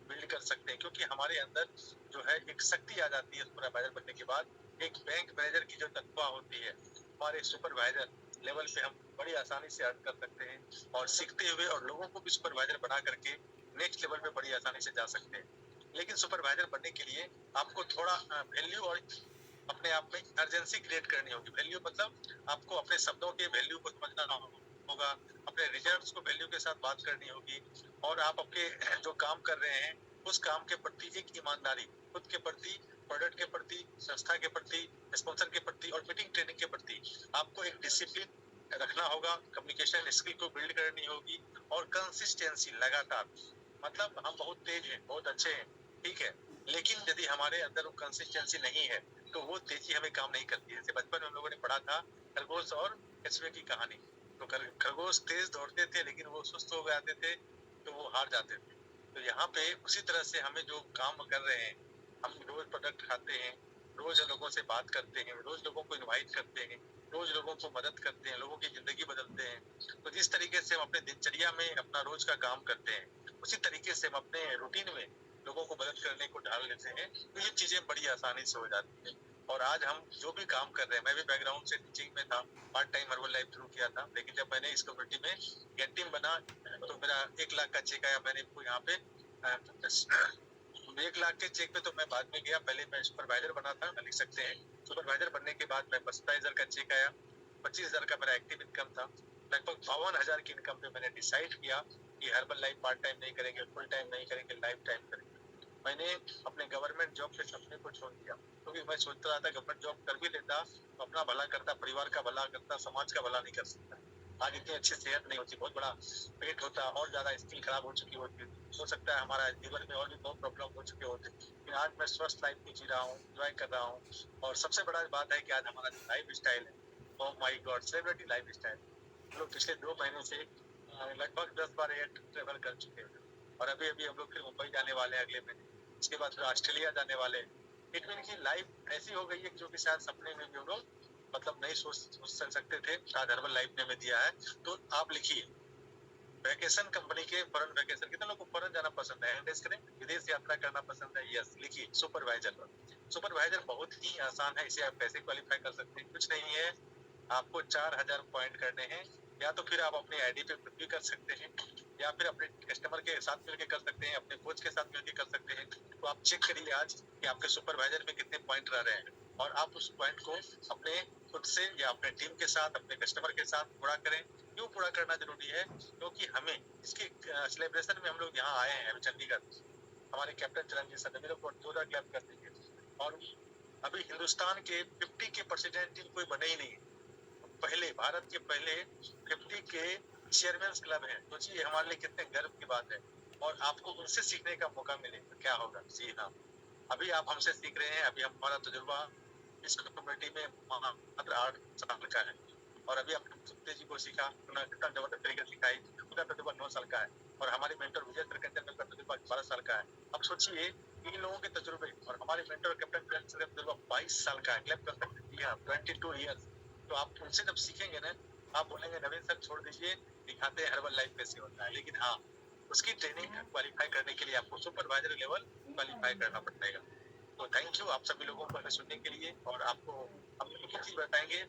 बिल्ड कर सकते हैं, क्योंकि हमारे अंदर जो है एक शक्ति आ जाती है सुपरवाइजर बनने के बाद। एक बैंक मैनेजर की जो तनख्वाह होती है, हमारे सुपरवाइजर लेवल पे हम बड़ी आसानी से अर्न कर सकते हैं और सीखते हुए और लोगों को भी सुपरवाइजर बना करके नेक्स्ट लेवल पे बड़ी आसानी से जा सकते हैं। लेकिन सुपरवाइजर बनने के लिए आपको थोड़ा वैल्यू और अपने आप में अर्जेंसी क्रिएट करनी होगी। वैल्यू मतलब आपको अपने शब्दों के वैल्यू को समझना होगा, अपने रिजल्ट्स को वैल्यू के साथ बात करनी होगी, और आप अपने जो काम कर रहे हैं उस काम के प्रति एक ईमानदारी, खुद के प्रति, प्रोडक्ट के प्रति, संस्था के प्रति, स्पॉन्सर के प्रति और मीटिंग ट्रेनिंग के प्रति आपको एक डिसिप्लिन रखना होगा, कम्युनिकेशन स्किल को बिल्ड करनी होगी, और कंसिस्टेंसी लगातार, मतलब हम बहुत तेज हैं, बहुत अच्छे हैं, ठीक है, लेकिन यदि हमारे अंदर वो कंसिस्टेंसी नहीं है तो वो तेजी हमें काम नहीं करती है। जैसे बचपन में हम लोगों ने पढ़ा था खरगोश और कछुए की कहानी, तो खरगोश तेज दौड़ते थे लेकिन वो सुस्त हो जाते थे तो वो हार जाते थे। तो यहाँ पे उसी तरह से हमें जो काम कर रहे हैं, हम रोज प्रोडक्ट खाते हैं, रोज लोगों से बात करते हैं, रोज लोगों को इनवाइट करते हैं, रोज लोगों को मदद करते हैं, लोगों की जिंदगी बदलते हैं। तो जिस तरीके से हम अपने दिनचर्या में अपना रोज का काम करते हैं, उसी तरीके से हम अपने रूटीन में लोगों को मदद करने को ढाल लेते हैं, तो ये चीजें बड़ी आसानी से हो जाती है। और आज हम जो भी काम कर रहे हैं, मैं भी बैकग्राउंड से टीचिंग में था, पार्ट टाइम हर्बल लाइफ शुरू किया था, लेकिन जब मैंने इस कम्युनिटी में गेट टीम बना तो मेरा 1 लाख का चेक आया। मैंने यहाँ पे 1 लाख के चेक पे तो मैं बाद में गया, पहले मैं सुपरवाइजर बना था, मैं लिख सकते हैं। सुपरवाइजर बनने के बाद मैं सुपरवाइजर का चेक आया, 25,000 का मेरा एक्टिव इनकम था। लगभग 52,000 की इनकम पे मैंने डिसाइड किया कि हर्बल लाइफ पार्ट टाइम नहीं करेंगे, फुल टाइम नहीं करेंगे, लाइफ टाइम करेंगे। मैंने अपने गवर्नमेंट जॉब के सपने को छोड़ दिया, क्योंकि मैं सोचता रहा था गवर्नमेंट जॉब कर भी लेता तो अपना भला करता, परिवार का भला करता, समाज का भला नहीं कर सकता। आज इतनी अच्छी सेहत नहीं होती, बहुत बड़ा पेट होता, और ज्यादा स्किल खराब हो चुकी होती, हो सकता है हमारा जीवन में और भी बहुत प्रॉब्लम हो चुके होते, लेकिन आज मैं स्वस्थ लाइफ जी रहा हूँ, एंजॉय कर रहा हूँ। और सबसे बड़ा बात है कि आज हमारा जो लाइफ स्टाइल है, oh my God, celebrity life style. हम लोग पिछले 2 महीने से लगभग 10 बार एयर ट्रेवल कर चुके हैं, और अभी अभी हम लोग फिर मुंबई जाने वाले हैं अगले महीने, उसके बाद फिर ऑस्ट्रेलिया जाने वाले हैं। इट मीन की लाइफ ऐसी हो गई है जो कि शायद सपने में भी हम लोग मतलब नहीं सोच सकते थे, आज हर्बल लाइफ ने हमें दिया है। तो आप लिखिए, वैकेशन कंपनी के फॉरेन वैकेशन, कितने लोगों को फॉरेन जाना पसंद है, विदेश यात्रा करना पसंद है, यस लिखिए सुपरवाइजर। सुपरवाइजर बहुत ही आसान है, इसे आप कैसे क्वालिफाई कर सकते हैं, कुछ नहीं है, आपको 4000 पॉइंट करने हैं, या तो फिर आप अपनी आईडी पे खुद भी कर सकते हैं, या फिर अपने कस्टमर के साथ मिलकर कर सकते हैं, अपने कोच के साथ मिलकर कर सकते हैं। तो आप चेक करिए आज कि आपके सुपरवाइजर में कितने पॉइंट रह रहे हैं, और आप उस पॉइंट को अपने खुद से या अपने टीम के साथ, अपने कस्टमर के साथ पूरा करें। क्यों पूरा करना जरूरी है? क्योंकि हमें इसके सेलिब्रेशन में हम लोग यहाँ आए हैं अभी चंडीगढ़, हमारे कैप्टन चिरंजीवी सर, मेरे को 2 क्लैप कर दीजिए। और अभी हिंदुस्तान के 50 के प्रेसिडेंट टीम कोई बने ही नहीं, पहले भारत के पहले 50 के चेयरमैन क्लब है। सोचिए हमारे लिए कितने गर्व की बात है, और आपको उनसे सीखने का मौका मिले तो क्या होगा। जी हाँ, अभी आप हमसे सीख रहे हैं, अभी हमारा तजुर्बा इस कम्युनिटी में मात्र 8 साल का है, और अभी हमने सुखदेव जी को सीखा, कितना जबरदस्त तरीके से सिखाई, उनका तजुर्बा 9 साल का है, और हमारे मेंटर विजय सरकंजन का तजुर्बा 12 साल का है। अब सोचिए इन लोगों के तजुर्बे और हमारे मेंटर कैप्टन का तजुर्बा 22 साल का है, क्लैप कर सकते हैं, 22 ईयर्स। तो आप उनसे जब सीखेंगे ना, आप बोलेंगे नवीन सर छोड़ दीजिए, दिखाते हैं हर्बल लाइफ कैसे होता है। लेकिन हाँ, उसकी ट्रेनिंग क्वालिफाई करने के लिए आपको सुपरवाइजर लेवल क्वालिफाई करना पड़ेगा। तो थैंक यू आप सभी लोगों को हमें सुनने के लिए, और आपको हम एक ही चीज बताएंगे,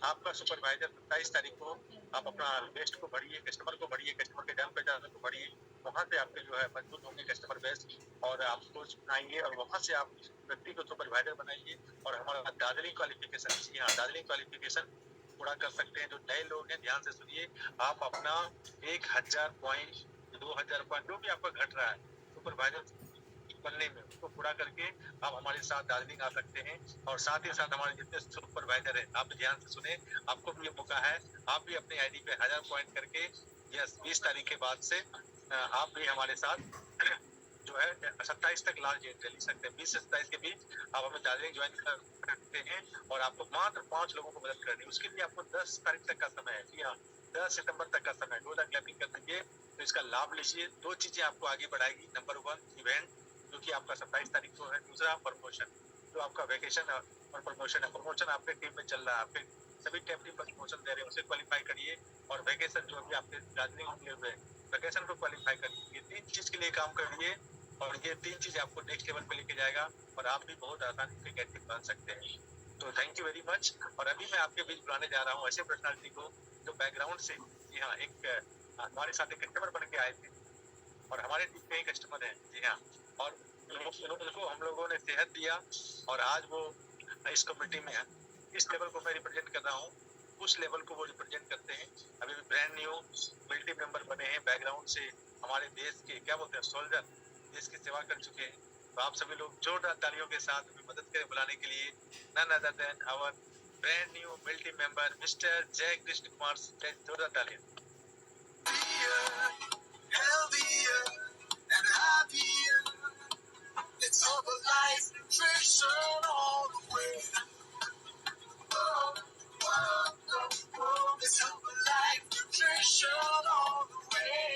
आपका सुपरवाइजर 27 तारीख को आप अपना बेस्ट को बढ़िए, कस्टमर को बढ़िए, कस्टमर के जान पहचान को बढ़िए, वहाँ से आपके जो है मजबूत होंगे कस्टमर बेस, और आप कोच आएंगे और वहाँ से आप व्यक्ति को सुपरवाइजर बनाइए। और हमारा दार्जिलिंग क्वालिफिकेशन, जी हाँ, दार्जिलिंग क्वालिफिकेशन पूरा कर सकते हैं। जो नए लोग हैं ध्यान से सुनिए, आप अपना 1000 पॉइंट 2000 पॉइंट जो भी आपका घट रहा है सुपरवाइजर बनने में, उसको पूरा करके आप हमारे साथ दार्जिलिंग आ सकते हैं। और साथ ही साथ हमारे जितने सुपरवाइजर हैं, आप ध्यान से सुने, आपको भी ये मौका है, आप भी अपनी आईडी पे 1000 पॉइंट करके 20 तारीख के बाद से आप भी हमारे साथ जो है 27 तक लास्ट डेट ले सकते हैं। 20 से 27 के बीच आप हमें दार्जिलिंग ज्वाइन कर सकते हैं और आपको मात्र 5 लोगों को मदद करनी है। उसके लिए आपको 10 तारीख तक का समय है। जी हाँ, 10 सितंबर तक का समय, 2 क्लैपिंग कर दीजिए। तो इसका लाभ लीजिए। 2 चीजें आपको आगे बढ़ाएगी। नंबर 1 इवेंट जो कि आपका 27 तारीख को है। दूसरा प्रमोशन, जो आपका वैकेशन और प्रमोशन है। प्रमोशन आपके टीम में चल रहा है, आपके सभी टीम पर प्रमोशन दे रहे हैं, उसे क्वालिफाई करिए। और वैकेशन जो अभी आपके दार्जिलिंग में हुए हैं, वैकेशन को क्वालिफाई करिए। ये 3 चीज के लिए काम करिए और ये 3 चीज आपको नेक्स्ट लेवल पे लेके जाएगा और आप भी बहुत आसानी से कैंडिडेट बन सकते हैं। तो थैंक यू वेरी मच। और अभी मैं आपके बीच बुलाने जा रहा हूँ ऐसे पर्सनालिटी को जो बैकग्राउंड से, जी हाँ, एक हमारे साथ एक कस्टमर बन के आए थे और हमारे टीम के ही कस्टमर हैं। जी हाँ, और उनको हम लोगों ने सेहत दिया और आज वो इस कम्युनिटी में है। इस लेवल को मैं रिप्रेजेंट कर रहा हूँ, उस लेवल को वो रिप्रेजेंट करते हैं। अभी भी ब्रांड न्यू मिलिट्री मेंबर बने हैं, बैकग्राउंड से हमारे देश के क्या बोलते हैं सोल्जर, देश की सेवा कर चुके हैं। तो आप सभी लोग जोरदार तालियों के साथ हमें मदद करें बुलाने के लिए। None other than our brand new military member mister Jai Krishna Kumar. जोरदार तालियां। It's Herbalife nutrition all the way. It's Herbalife nutrition all the way.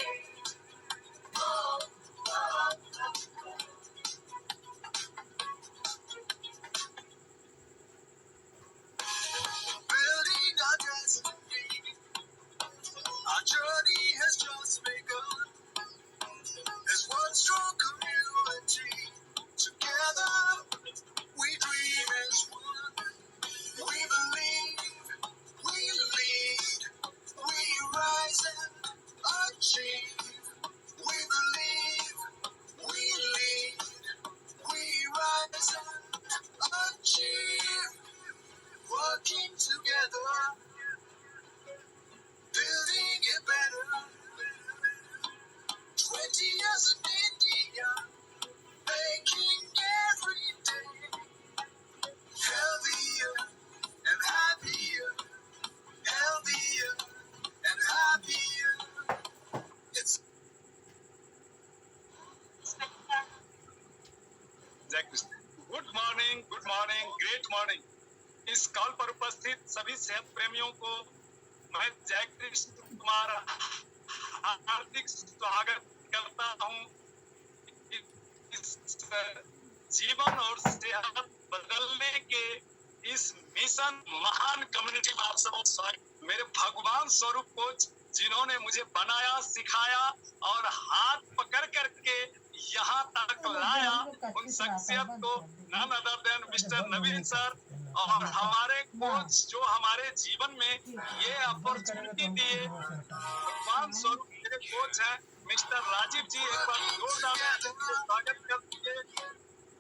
Building our destiny. Our journey has just begun. As one strong community. Together, we dream as one. We believe, we lead, we rise and achieve. We believe, we lead, we rise and achieve. Working together, building it better. 20 years in India, making every day healthier and happier, healthier and happier. It's good morning, great morning. इस call पर उपस्थित सभी सेहत प्रेमियों को मैं जय कृष्ण कुमार हार्दिक स्वागत करता हूँ। इस जीवन और सेहत बदलने के इस मिशन महान कम्युनिटी में आप सबको स्वागत। मेरे भगवान स्वरूप कोच जिन्होंने मुझे बनाया, सिखाया और हाथ पकड़ करके यहाँ तक लाया, उन शख्सियत को नन अदर देन मिस्टर नवीन सर और हमारे कोच जो हमारे जीवन में ये अपॉर्चुनिटी दिए, भगवान स्वरूप मेरे कोच हैं मिस्टर राजीव जी। एक बार जोरदार स्वागत कर दीजिए।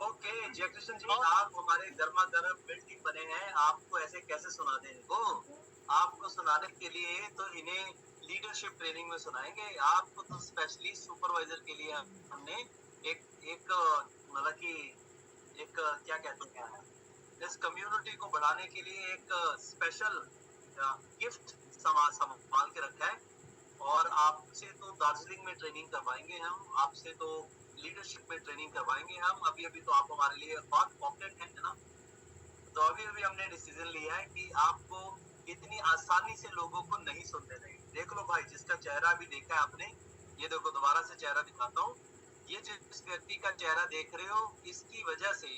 ओके जय कृष्ण जी, आप हमारे गर्मा गर्म बिल्डिंग बने हैं, आपको ऐसे कैसे सुना दें इनको? आपको सुनाने के लिए तो इन्हें लीडरशिप ट्रेनिंग में सुनाएंगे। आपको तो स्पेशली सुपरवाइजर के लिए हमने एक मतलब कि एक क्या कहते हैं, इस कम्युनिटी को बढ़ाने के लिए एक स्पेशल गिफ्ट संभाल के रखा है। और आपसे तो दार्जिलिंग में ट्रेनिंग करवाएंगे हम, आपसे तो लीडरशिप में ट्रेनिंग करवाएंगे हम। अभी तो आप हमारे लिए बहुत पॉपुलर हैं ना, तो अभी हमने डिसीजन लिया है कि आपको इतनी आसानी से लोगों को नहीं सुनते रहेंगे। देख लो भाई, जिसका चेहरा भी देखा है आपने, ये देखो दोबारा से चेहरा दिखाता हूँ। ये जिस व्यक्ति का चेहरा देख रहे हो, इसकी वजह से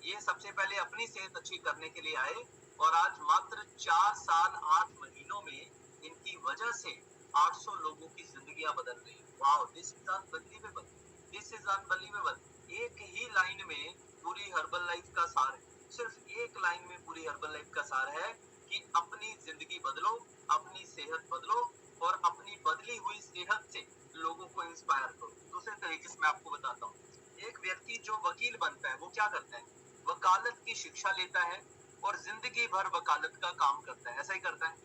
ये सबसे पहले अपनी सेहत अच्छी करने के लिए आए और आज मात्र 4 साल 8 महीनों में इनकी वजह से 800 लोगों की जिंदगियां बदल रही है। Wow, this is unbelievable, this is unbelievable. एक ही लाइन में पूरी हर्बल लाइफ का सार है, सिर्फ एक लाइन में पूरी हर्बल लाइफ का सार है कि अपनी जिंदगी बदलो, अपनी सेहत बदलो और अपनी बदली हुई सेहत से लोगों को इंस्पायर करो। दूसरे तरीके से मैं आपको बताता हूँ, एक व्यक्ति जो वकील बनता है वो क्या करता है? वकालत की शिक्षा लेता है और जिंदगी भर वकालत का काम करता है, ऐसा ही करता है।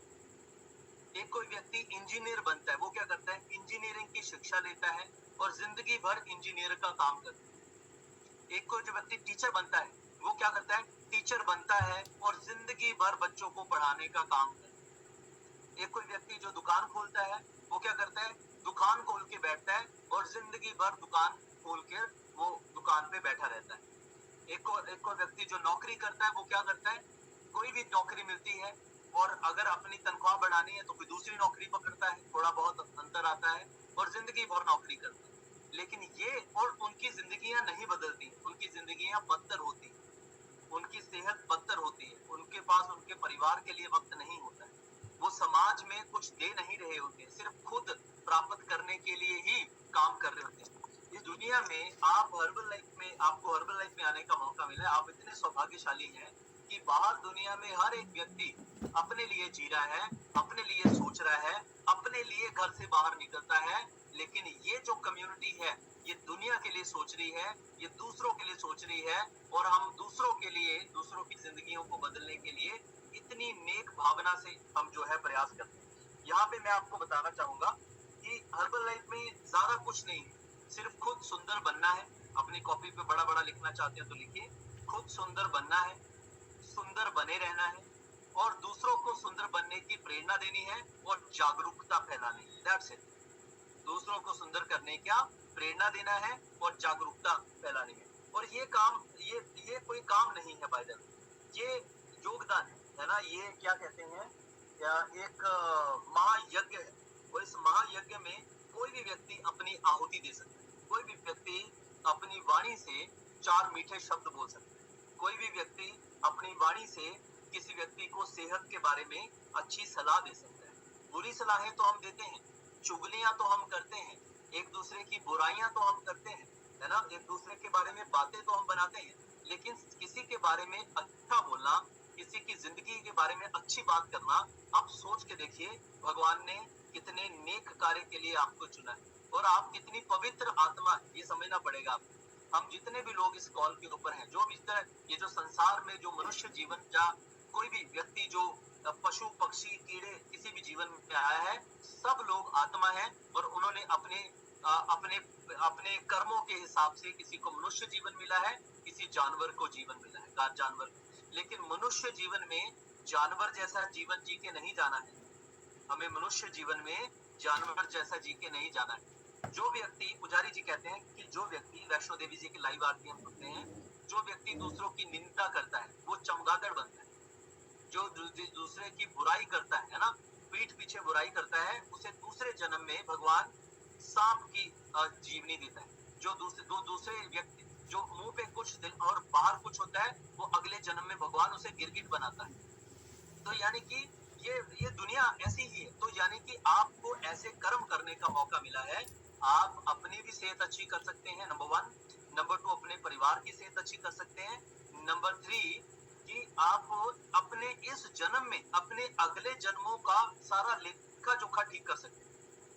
एक कोई व्यक्ति इंजीनियर बनता है, वो क्या करता है, इंजीनियरिंग की शिक्षा लेता है और जिंदगी भर इंजीनियर का काम करता है। एक कोई जो व्यक्ति टीचर बनता है, वो क्या करता है, टीचर बनता है और जिंदगी भर बच्चों को पढ़ाने का काम करता है। एक कोई व्यक्ति जो दुकान खोलता है, वो क्या करता है, दुकान खोल के बैठता है और जिंदगी भर दुकान खोल के वो दुकान पे बैठा रहता है। एक को व्यक्ति जो नौकरी करता है, वो क्या करता है, कोई भी नौकरी मिलती है और अगर अपनी तनख्वाह बढ़ानी है तो कोई दूसरी नौकरी पकड़ता है, थोड़ा बहुत अंतर आता है और जिंदगी भर नौकरी करता है। लेकिन ये और उनकी जिंदगियां नहीं बदलती, उनकी जिंदगियां बदतर होती है, उनकी सेहत बदतर होती है, उनके पास उनके परिवार के लिए वक्त नहीं होता है, वो समाज में कुछ दे नहीं रहे होते, सिर्फ खुद प्राप्त करने के लिए ही काम कर रहे होते हैं। इस दुनिया में आप आपको हर्बल लाइफ में आने का मौका मिला है। आप इतने सौभाग्यशाली हैं कि बाहर दुनिया में हर एक व्यक्ति अपने लिए जी रहा है, अपने लिए सोच रहा है, अपने लिए घर से बाहर निकलता है। लेकिन ये जो कम्युनिटी है, ये दुनिया के लिए सोच रही है, ये दूसरों के लिए सोच रही है और हम दूसरों के लिए, दूसरों की जिंदगियों को बदलने के लिए इतनी नेक भावना से हम जो है प्रयास करते हैं। यहाँ पे मैं आपको बताना चाहूंगा कि हर्बल लाइफ में ज्यादा कुछ नहीं है, सिर्फ खुद सुंदर बनना है। अपनी कॉपी पे बड़ा बड़ा लिखना चाहते हैं तो लिखिए, खुद सुंदर बनना है, सुंदर बने रहना है और दूसरों को सुंदर बनने की प्रेरणा देनी है और जागरूकता फैलानी है। That's it. दूसरों को सुंदर करने का प्रेरणा देना है और जागरूकता फैलानी है। और ये काम, ये कोई काम नहीं है बाय द वे, ये योगदान है ना, ये क्या कहते हैं, या एक महायज्ञ है। और इस महायज्ञ में कोई भी व्यक्ति अपनी आहुति दे सकता है, कोई भी व्यक्ति अपनी वाणी से 4 मीठे शब्द बोल सकता है, कोई भी व्यक्ति अपनी वाणी से किसी व्यक्ति को सेहत के बारे में अच्छी सलाह दे सकता है। बुरी सलाहें तो हम देते हैं, चुगलियां तो हम करते हैं, एक दूसरे की बुराइयां तो हम करते हैं, है ना, एक दूसरे के बारे में बातें तो हम बनाते हैं, लेकिन किसी के बारे में अच्छा बोलना, किसी की जिंदगी के बारे में अच्छी बात करना, आप सोच के देखिए भगवान ने कितने नेक कार्य के लिए आपको चुना है और आप कितनी पवित्र आत्मा, ये समझना पड़ेगा आपको। हम जितने भी लोग इस कॉल के ऊपर हैं, जो भी इस तरह ये जो संसार में जो मनुष्य जीवन या कोई भी व्यक्ति जो पशु पक्षी कीड़े किसी भी जीवन में आया है, सब लोग आत्मा है और उन्होंने अपने कर्मों के हिसाब से किसी को मनुष्य जीवन मिला है, किसी जानवर को जीवन मिला है, जानवर। लेकिन मनुष्य जीवन में जानवर जैसा जीवन जी के नहीं जाना है, हमें मनुष्य जीवन में जानवर जैसा जी के नहीं जाना है। जो व्यक्ति, पुजारी जी कहते हैं कि जो व्यक्ति, वैष्णो देवी जी की लाइव आरती हम सुनते हैं, जो व्यक्ति दूसरों की निंदा करता है वो चमगादड़ बनता है। जो दूसरे की बुराई करता है ना, पीठ पीछे बुराई करता है, उसे दूसरे जन्म में भगवान सांप की जीवनी देता है। जो दूसरे व्यक्ति जो मुंह पे कुछ दिल और बाहर कुछ होता है, वो अगले जन्म में भगवान उसे गिरगिट बनाता है। तो यानी कि ये दुनिया ऐसी ही है। तो यानी कि आपको ऐसे कर्म करने का मौका मिला है। आप अपनी भी सेहत अच्छी कर सकते हैं, नंबर 1। नंबर 2, अपने परिवार की सेहत अच्छी कर सकते हैं। नंबर 3 कि आप अपने इस जन्म में अपने अगले जन्मों का सारा लेखा जोखा ठीक कर सकते हैं,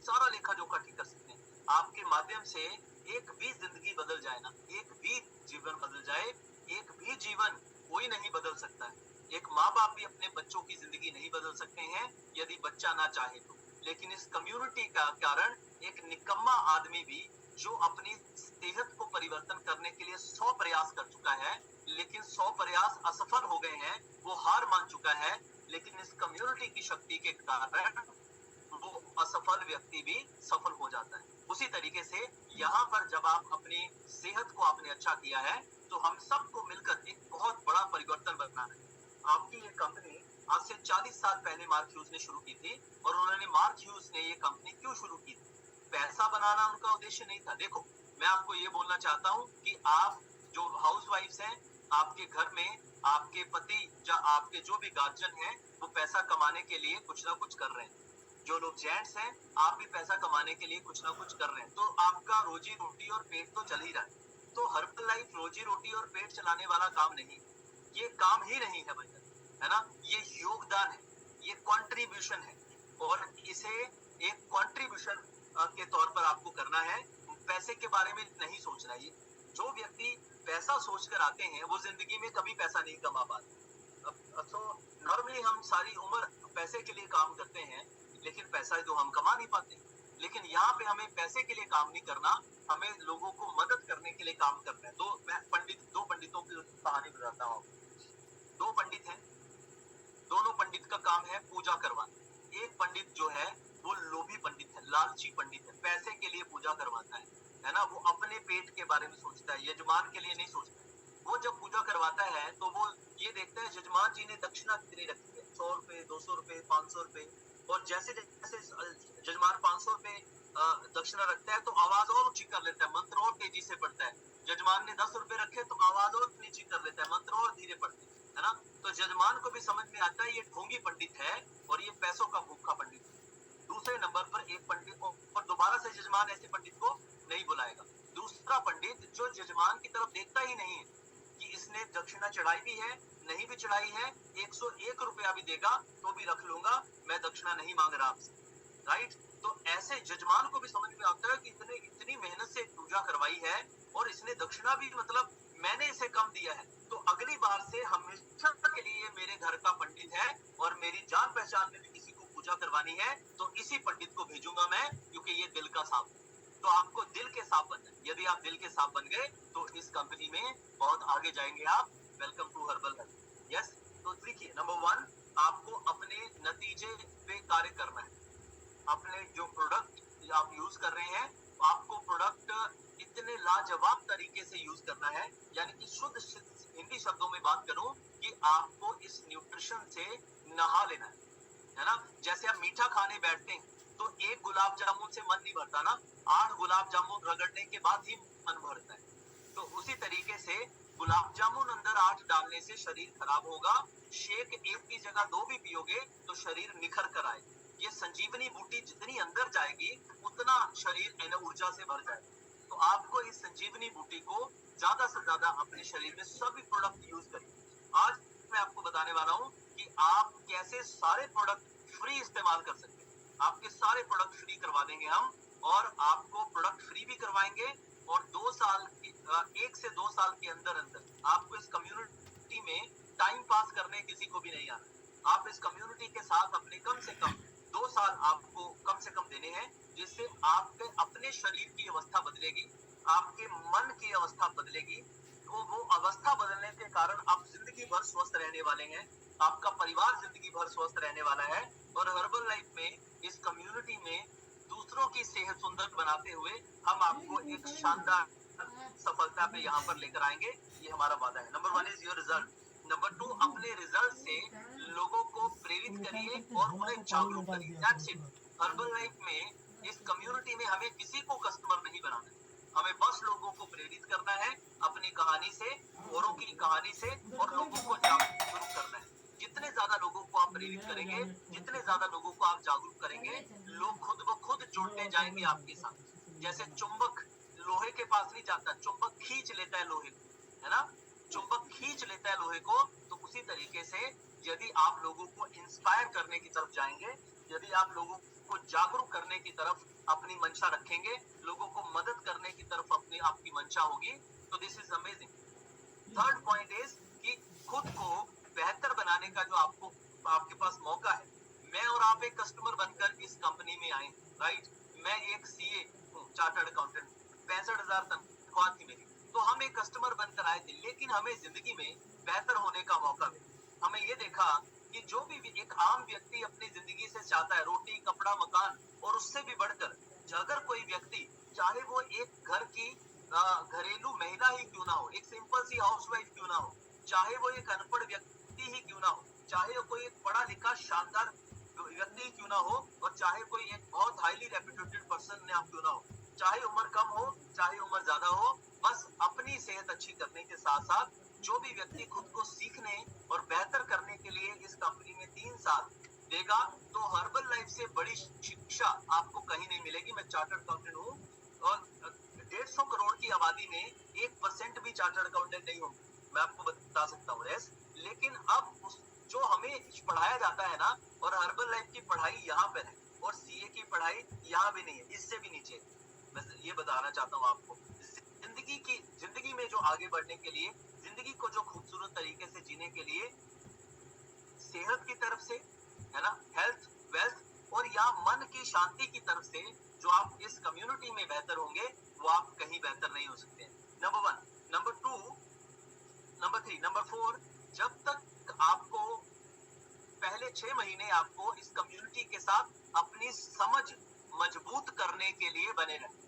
सारा लेखा जोखा ठीक कर सकते हैं। आपके माध्यम से एक भी जिंदगी बदल जाए ना, एक भी जीवन बदल जाए, एक भी जीवन कोई नहीं बदल सकता है। एक माँ बाप भी अपने बच्चों की जिंदगी नहीं बदल सकते हैं यदि बच्चा ना चाहे तो। लेकिन इस कम्युनिटी का कारण एक निकम्मा आदमी भी जो अपनी सेहत को परिवर्तन करने के लिए 100 प्रयास कर चुका है, लेकिन 100 प्रयास असफल हो गए हैं, वो हार मान चुका है। लेकिन इस कम्युनिटी की शक्ति के कारण वो असफल व्यक्ति भी सफल हो जाता है। उसी तरीके से यहाँ पर जब आप अपनी सेहत को आपने अच्छा किया है, तो हम सबको मिलकर एक बहुत बड़ा परिवर्तन बनाना है। आपकी ये कंपनी आज से 40 साल पहले मार्क ह्यूज ने शुरू की थी। और उन्होंने, मार्क ह्यूज ने ये कंपनी क्यों शुरू की थी? पैसा बनाना उनका उद्देश्य नहीं था। देखो, मैं आपको ये बोलना चाहता हूँ कि आप जो हाउसवाइफ्स हैं, आपके घर में आपके पति या आपके जो भी गार्जियन हैं, वो पैसा कमाने के लिए कुछ ना कुछ कर रहे हैं। जो लोग जेंट्स हैं, आप भी पैसा कमाने के लिए कुछ ना कुछ कर रहे हैं। तो आपका रोजी रोटी और पेट तो चल ही रहा है। तो हर्बल लाइफ रोजी रोटी और पेट चलाने वाला काम नहीं, ये काम ही नहीं है भैया, है ना। ये योगदान है, ये कंट्रीब्यूशन है और इसे एक कंट्रीब्यूशन के तौर पर आपको करना है। पैसे के बारे में नहीं सोचना। ये जो व्यक्ति पैसा सोचकर आते हैं वो जिंदगी में कभी पैसा नहीं कमा पाते। तो नॉर्मली हम सारी उम्र पैसे के लिए काम करते हैं, लेकिन पैसा तो हम कमा नहीं पाते। लेकिन यहाँ पे हमें पैसे के लिए काम नहीं करना, हमें लोगों को मदद करने के लिए काम करना है। मैं दो पंडितों की कहानी बताता हूँ। दो पंडित हैं, दोनों पंडित का काम है पूजा करवाना। एक पंडित जो है वो लोभी पंडित है, लालची पंडित है, पैसे के लिए पूजा करवाता है ना। वो अपने पेट के बारे में सोचता है, यजमान के लिए नहीं सोचता। वो जब पूजा करवाता है तो वो ये देखता है यजमान जी ने दक्षिणा कितनी रखी है, 100 रुपए, 200 रुपए, 500 रुपए। और जैसे जैसे यजमान 500 रुपए दक्षिणा रखता है तो आवाज और ऊंची कर लेता है, मंत्र और तेजी से पढ़ता है। यजमान ने 10 रुपए रखे तो आवाज और नीची कर लेता है, मंत्र और धीरे पढ़ते है ना। तो यजमान को भी समझ में आता है ये ढोंगी पंडित है और ये पैसों का भूखा पंडित है। दूसरे नंबर पर एक पंडित को, और दोबारा से यजमान ऐसे पंडित को नहीं बुलाएगा। दूसरा पंडित जो यजमान की तरफ देखता ही नहीं है कि इसने दक्षिणा चढ़ाई भी है, नहीं भी चढ़ाई है, 101 रुपया भी देगा तो भी रख लूंगा, मैं दक्षिणा नहीं मांग रहा आपसे, राइट। तो ऐसे यजमान को भी समझ में आता है कि इतनी मेहनत से पूजा करवाई है और इसने दक्षिणा भी, मतलब मैंने इसे कम दिया है, तो अगली बार से हमेशा के लिए मेरे घर का पंडित है और मेरी जान पहचान में भी किसी को पूजा करवानी है तो इसी पंडित को भेजूंगा मैं, क्योंकि ये दिल का साफ है। तो आपको दिल के साफ बनना है। यदि आप दिल के साफ बन गए तो इस कंपनी में बहुत आगे जाएंगे आप। Welcome to herbal health. Yes, तो देखिए, नंबर 1, आपको अपने नतीजे पे कार्य करना है। अपने जो प्रोडक्ट आप यूज कर रहे हैं, आपको प्रोडक्ट इतने लाजवाब तरीके से यूज करना है, यानी कि शुद्ध हिंदी शब्दों में बात करूं कि आपको इस न्यूट्रिशन से नहा लेना है ना। जैसे आप मीठा खाने बैठते हैं तो एक गुलाब जामुन से मन नहीं भरता ना, 8 गुलाब जामुन रगड़ने के बाद ही मन भरता है। तो उसी तरीके से गुलाब जामुन अंदर 8 डालने से शरीर खराब होगा। शेक एक की जगह 2 भी पियोगे तो शरीर निखर कर आएगा। ये संजीवनी बूटी जितनी अंदर जाएगी उतना शरीर ऊर्जा से भर जाएगा। तो आपको इस संजीवनी बूटी को ज्यादा से ज्यादा अपने शरीर में सभी प्रोडक्ट यूज करिए। आज मैं आपको बताने वाला हूँ कि आप कैसे सारे प्रोडक्ट फ्री इस्तेमाल कर सकते हैं। आपके सारे प्रोडक्ट फ्री करवा देंगे हम, और आपको प्रोडक्ट फ्री भी करवाएंगे। और 2 साल 1 से 2 साल के अंदर अंदर आपको इस कम्युनिटी में टाइम पास करने किसी को भी नहीं आना। आप इस कम्युनिटी के साथ अपने कम से कम 2 साल आपको कम से कम देने हैं, जिससे आपके अपने शरीर की अवस्था बदलेगी, आपके मन की अवस्था बदलेगी। तो वो अवस्था बदलने के कारण आप जिंदगी भर स्वस्थ रहने वाले हैं, आपका परिवार जिंदगी भर स्वस्थ रहने वाला है। और हर्बल लाइफ में, इस कम्युनिटी में दूसरों की सेहत सुंदर बनाते हुए हम आपको एक शानदार सफलता पे यहाँ पर लेकर आएंगे, ये हमारा वादा है। Number 1 is your result. Number 2, अपने रिजल्ट से लोगों को प्रेरित करिए और उन्हें जागरूक करिए। That's it. हर्बल लाइफ में, इस कम्युनिटी में हमें किसी को कस्टमर नहीं बनाना है, हमें बस लोगों को प्रेरित करना है अपनी कहानी से, औरों की कहानी से, और लोगों को जागरूक करना है। जितने ज्यादा लोगों को आप प्रेरित करेंगे, जितने ज्यादा लोगों को आप जागरूक करेंगे, लोग खुद ब खुद जुड़ते जाएंगे आपके साथ। जैसे चुंबक लोहे के पास नहीं जाता, चुंबक खींच लेता है लोहे को, है ना। चुंबक खींच लेता है लोहे को। तो उसी तरीके से यदि आप लोगों को इंस्पायर करने की तरफ जाएंगे, यदि आप लोगों को जागरूक करने की तरफ अपनी मंशा रखेंगे, लोगों को मदद करने की तरफ अपनी आपकी मंशा होगी, तो this is amazing. Third point is कि खुद को बेहतर बनाने का जो आपके पास मौका है। मैं और आप एक कस्टमर बनकर इस कंपनी में आए, राइट। मैं एक सीए हूँ, चार्टर्ड अकाउंटेंट, 65,000 तनख्वाह थी मेरी। तो हम एक कस्टमर बनकर आए थे, लेकिन हमें जिंदगी में बेहतर होने का मौका मिला। हमें ये देखा कि जो भी एक आम व्यक्ति अपनी जिंदगी से चाहता है रोटी, कपड़ा, मकान, और उससे भी बढ़कर अगर कोई व्यक्ति, चाहे वो एक घर की घरेलू महिला ही क्यों ना हो, एक सिंपल सी हाउसवाइफ क्यों ना हो, चाहे वो एक अनपढ़ व्यक्ति ही क्यों ना हो, चाहे वो कोई एक पढ़ा लिखा शानदार व्यक्ति क्यों ना हो, और चाहे कोई एक बहुत हाईली रेप्यूटेड पर्सन ना क्यों ना हो, चाहे उम्र कम हो, चाहे उम्र ज्यादा हो, बस अपनी सेहत अच्छी करने के साथ साथ जो भी व्यक्ति खुद को सीखने और बेहतर करने के लिए इस कंपनी में 3 साल देगा, तो हर्बल लाइफ से बड़ी शिक्षा आपको कहीं नहीं मिलेगी। मैं चार्टर्ड अकाउंटेंट हूँ और 150 करोड़ की आबादी में 1% भी चार्टर्ड अकाउंटेंट नहीं होंगे, मैं आपको बता सकता हूँ। लेकिन अब जो हमें पढ़ाया जाता है ना, और हर्बल लाइफ की पढ़ाई यहाँ पर है, और सीए की पढ़ाई यहाँ भी नहीं है, इससे भी नीचे। मैं ये बताना चाहता हूँ आपको, जिंदगी में जो आगे बढ़ने के लिए, जिंदगी को जो खूबसूरत तरीके से जीने के लिए सेहत की तरफ से, है ना, हेल्थ, वेल्थ और या मन की शांति की तरफ से जो आप इस कम्युनिटी में बेहतर होंगे, वो आप कहीं बेहतर नहीं हो सकते। नंबर 1, नंबर 2, नंबर 3, नंबर 4, जब तक आपको पहले 6 महीने आपको इस कम्युनिटी के साथ अपनी समझ मजबूत करने के लिए बने रहें।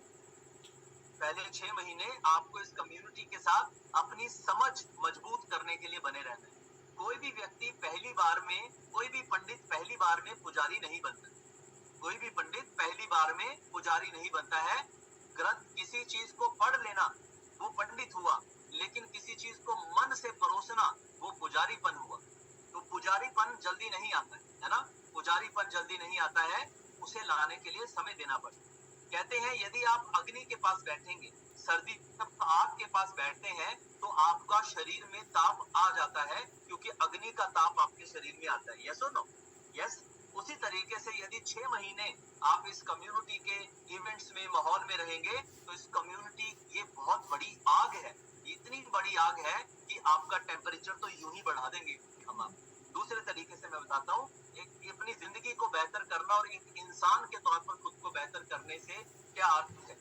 पहले 6 महीने आपको इस कम्युनिटी के साथ अपनी समझ मजबूत करने के लिए बने रहना है। कोई भी व्यक्ति पहली बार में, कोई भी पंडित पहली बार में पुजारी नहीं बनता। कोई भी पंडित पहली बार में पुजारी नहीं बनता है। ग्रंथ, किसी चीज को पढ़ लेना वो पंडित हुआ, लेकिन किसी चीज को मन से परोसना वो पुजारीपन हुआ। तो पुजारीपन जल्दी नहीं आता है ना, पुजारीपन जल्दी नहीं आता है, उसे लाने के लिए समय देना पड़ता है। कहते हैं यदि आप अग्नि के पास बैठेंगे, सर्दी जब आग के पास बैठते हैं तो आपका शरीर में ताप आ जाता है, क्योंकि अग्नि का ताप आपके शरीर में आता है। यस और नो? यस। उसी तरीके से यदि 6 महीने आप इस कम्युनिटी के इवेंट्स में, माहौल में रहेंगे, तो इस कम्युनिटी, ये बहुत बड़ी आग है, इतनी बड़ी आग है कि आपका टेम्परेचर तो यूं ही बढ़ा देंगे हम आप। दूसरे तरीके से मैं बताता हूँ, एक अपनी जिंदगी को बेहतर करना और एक इंसान के तौर पर खुद को बेहतर करने से क्या अर्थ है।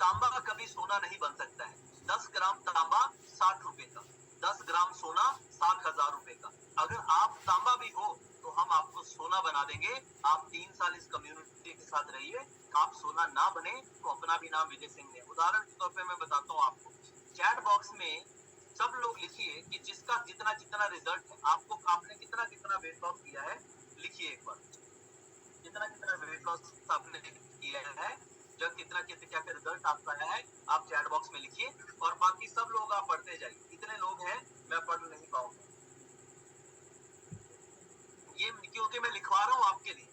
तांबा कभी सोना नहीं बन सकता है। 10 ग्राम तांबा 60 रुपए का, 10 ग्राम सोना 60,000 रुपए का। अगर आप तांबा भी हो तो हम आपको सोना बना देंगे। आप 3 साल इस कम्युनिटी के साथ रहिए, आप सोना ना बने तो अपना भी नाम विजय सिंह है। उदाहरण के तौर पर मैं बताता हूँ आपको, चैट बॉक्स में सब लोग लिखिए कि जिसका जितना जितना रिजल्ट है, आपको, आपने कितना कितना वेट लॉस किया है, लिखिए एक बार। कितना कितना वेट लॉस आपने किया है, जब कितना क्या क्या रिजल्ट आपका आया है, आप चैट बॉक्स में लिखिए। और बाकी सब लोग आप पढ़ते जाइए। इतने लोग हैं, मैं पढ़ नहीं पाऊंगा, ये क्योंकि मैं लिखवा रहा हूँ आपके लिए।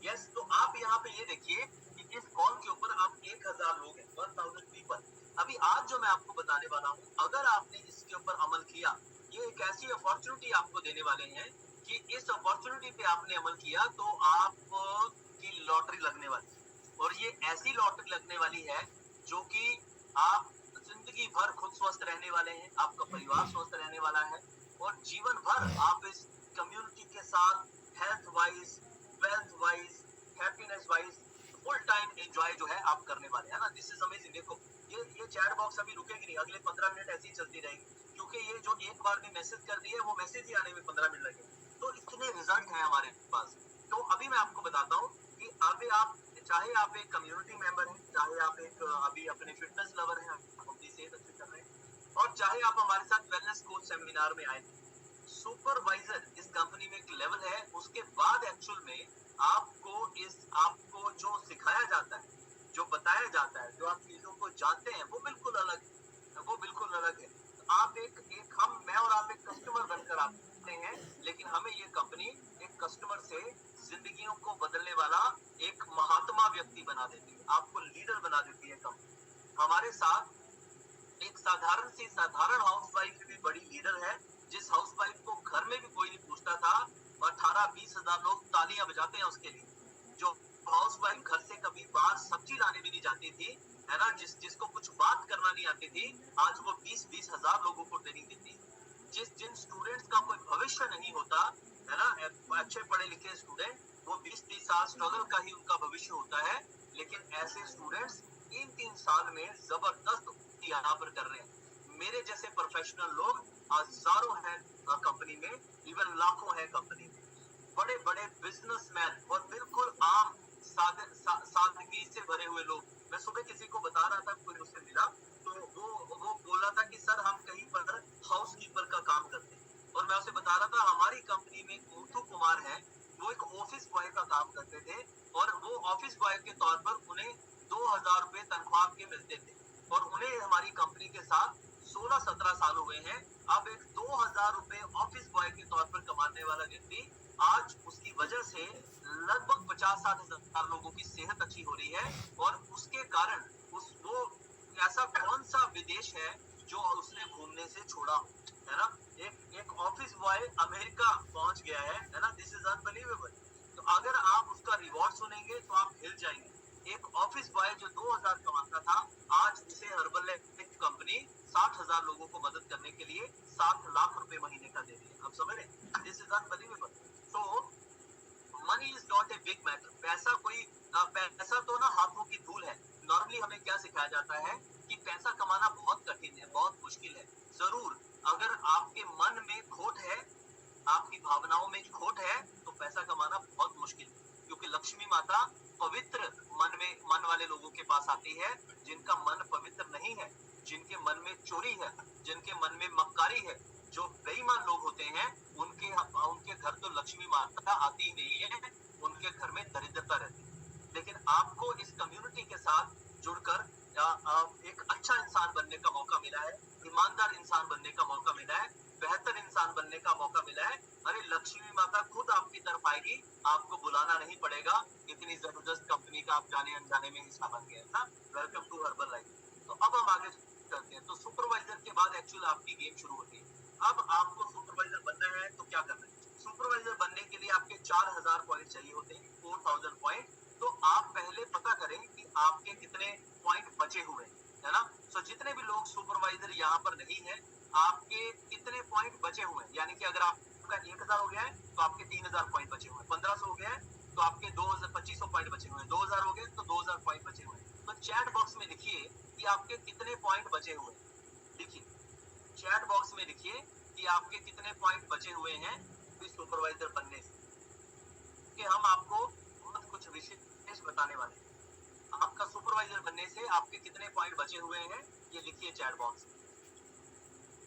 यस, तो आप यहाँ पे ये देखिए कि इस कॉल के ऊपर आप 1000 लोग हैं, 1000 पीपल। अभी आज जो मैं आपको बताने वाला हूँ, अगर आपने इसके ऊपर अमल किया, ये एक ऐसी अपॉर्चुनिटी आपको देने वाले हैं कि इस अपॉर्चुनिटी पे आपने अमल किया तो आपकी लॉटरी लगने वाली है। और ये ऐसी लॉटरी लगने वाली है जो कि आप जिंदगी भर खुद स्वस्थ रहने वाले हैं, आपका परिवार स्वस्थ रहने वाला है, और जीवन भर आप इस कम्युनिटी के साथ health wise, wealth wise, happiness wise full time enjoy जो है आप करने वाले हैं ना। This is amazing. देखो ये चैट बॉक्स अभी रुकेगी नहीं, अगले 15 मिनट ऐसी चलती रहेगी, क्योंकि ये जो एक बार भी मैसेज कर दिए, वो मैसेज ही आने में 15 मिनट लगे। तो इतने रिजल्ट हैं हमारे पास। तो अभी मैं आपको बताता हूँ कि अभी आप, चाहे आप एक कम्युनिटी मेंबर हैं, चाहे आप एक अभी अपने फिटनेस लवर हैं, अपनी सेहत अच्छी कर रहे हैं, और चाहे आप हमारे साथ वेलनेस कोच सेमिनार में आए, सुपरवाइजर इस कंपनी में एक लेवल है, उसके बाद एक्चुअल में आपको जो सिखाया जाता है, जो बताया जाता है, जो आप चीजों को जानते हैं, वो बिल्कुल अलग है, वो बिल्कुल अलग है। आप एक मैं और आप एक कस्टमर बनकर आते हैं, लेकिन हमें ये कंपनी एक कस्टमर से जिंदगियों को बदलने वाला एक महात्मा व्यक्ति बना देती है, आपको लीडर बना देती है कंपनी। हमारे साथ एक साधारण हाउसवाइफ भी बड़ी लीडर है, जिस हाउसवाइफ को घर में भी कोई नहीं पूछता था, 18-20 हजार लोग तालियां बजाते हैं उसके लिए। जो हाउसवाइफ घर से कभी बाहर सब्जी लाने भी नहीं जाती थी, है ना, जिसको कुछ बात करना नहीं आती थी, आज वो 20-20 हजार लोगों को ट्रेनिंग देती है। जिन स्टूडेंट्स का कोई भविष्य नहीं होता, है ना, अच्छे पढ़े लिखे स्टूडेंट, वो 20-30 साल स्ट्रगल का ही उनका भविष्य होता है, लेकिन ऐसे स्टूडेंट्स 3-3 साल में जबरदस्त यहाँ पर कर रहे हैं। मेरे जैसे प्रोफेशनल लोग हजारों हैं कंपनी में, इवन लाखों हैं कंपनी में। बड़े बड़े बिजनेसमैन और बिल्कुल आम सादगी से भरे हुए लोग। मैं सुबह किसी को बता रहा था, कोई मुझसे मिला, तो वो बोल रहा था कि सर हम कहीं पर हाउस कीपर का काम करते हैं, और मैं उसे बता रहा था हमारी कंपनी में मुथु कुमार है, वो एक ऑफिस बॉय का काम करते थे, और वो ऑफिस बॉय के तौर पर उन्हें 2000 रुपए तनख्वाह के मिलते थे, और उन्हें हमारी कंपनी के साथ 16-17 साल हुए हैं। अब एक 2000 रुपए ऑफिस बॉय के तौर पर कमाने वाला व्यक्ति, आज उसकी वजह से लगभग 50-60 हजार लोगों की सेहत अच्छी हो रही है, और उसके कारण वो ऐसा कौन सा विदेश है जो उसने घूमने से छोड़ा हो, है ना। एक ऑफिस बॉय अमेरिका पहुंच गया है ना। This is unbelievable. तो अगर आप उसका रिवॉर्ड सुनेंगे तो आप हिल जाएंगे। एक ऑफिस बॉय जो 2000 कमाता था, आज उसे हर्बलैब कंपनी 60,000 लोगों को मदद करने के लिए 7 लाख रुपए महीने का दे रही है। आप समझ रहे हैं? This is unbelievable. So money is not a big matter. पैसा तो ना हाथों की धूल है। नॉर्मली हमें क्या सिखाया जाता है कि पैसा कमाना बहुत कठिन है, बहुत मुश्किल है। जरूर अगर आपके मन में खोट है, आपकी भावनाओं में खोट है, तो पैसा कमाना बहुत मुश्किल है। क्योंकि लक्ष्मी माता पवित्र मन वाले लोगों के पास आती है। जिनका मन पवित्र नहीं है, जिनके मन में चोरी है, जिनके मन में मक्कारी है, जो बेईमान लोग होते हैं, उनके घर तो लक्ष्मी माता आती ही नहीं है, उनके घर में दरिद्रता रहती है। लेकिन आपको इस कम्युनिटी के साथ जुड़कर एक अच्छा इंसान बनने का मौका मिला है, ईमानदार इंसान बनने का मौका मिला है, बेहतर इंसान बनने का मौका मिला है। अरे लक्ष्मी माता खुद आपकी तरफ आएगी, आपको बुलाना नहीं पड़ेगा। इतनी जबरदस्त कंपनी का आप जाने अनजाने में हिस्सा बन गए ना। Welcome to herbal life. तो अब हम आगे चलते हैं। तो सुपरवाइजर के बाद एक्चुअल आपकी गेम शुरू होती है। अब आपको सुपरवाइजर बनना है तो क्या करना है? सुपरवाइजर बनने के लिए आपके 4000 पॉइंट चाहिए होते हैं, 4000 पॉइंट। तो आप पहले पता करें कि आपके कितने पॉइंट बचे हुए हैं, है ना। सो जितने भी लोग सुपरवाइजर यहाँ पर नहीं है, आपके कितने पॉइंट बचे हुए हैं। यानी कि अगर आपका 1000 हो गया है तो आपके 3000 पॉइंट बचे हुए हैं, 1500 हो गया है तो आपके 2500 पॉइंट बचे हुए हैं, 2000 हो गए तो 2000 पॉइंट बचे हुए हैं। तो चैट बॉक्स में लिखिए कि आपके कितने पॉइंट बचे हुए हैं। लिखिए, चैट बॉक्स में लिखिए कि आपके कितने पॉइंट बचे हुए हैं इस सुपरवाइजर बनने से। कि हम आपको बहुत कुछ विशेष बताने वाले हैं। आपका सुपरवाइजर बनने से आपके कितने पॉइंट बचे हुए हैं, ये लिखिए चैट बॉक्स में।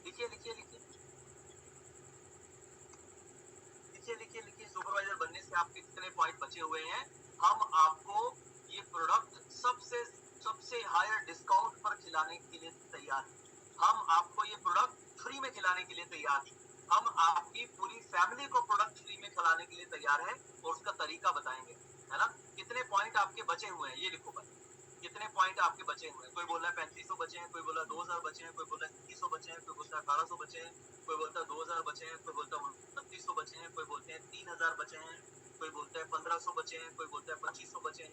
लिखिए लिखिए लिखिए लिखिए लिखिए लिखिए सुपरवाइजर बनने से आपके कितने पॉइंट बचे हुए हैं। हम आपको ये प्रोडक्ट सबसे हायर डिस्काउंट पर खिलाने के लिए तैयार हैं। हम आपको ये प्रोडक्ट फ्री में खिलाने के लिए तैयार हैं। हम आपकी पूरी फैमिली को प्रोडक्ट फ्री में खिलाने के लिए तैयार हैं और उसका तरीका बताएंगे, है ना। कितने पॉइंट आपके बचे हुए हैं ये लिखो भाई। कितने पॉइंट आपके बचे हुए हैं? कोई बोल रहा है 3500 बचे हैं, कोई बोल रहा है 2000 बचे हैं, कोई बोल रहा है 2100 बचे हैं, कोई बोलता है 1800 बचे हैं, कोई बोलता है 2000 बचे हैं, कोई बोलता है 2900 बचे हैं, कोई बोलते हैं 3000 बचे हैं, कोई बोलता है 1500 बचे हैं, कोई बोलता है 2500 बचे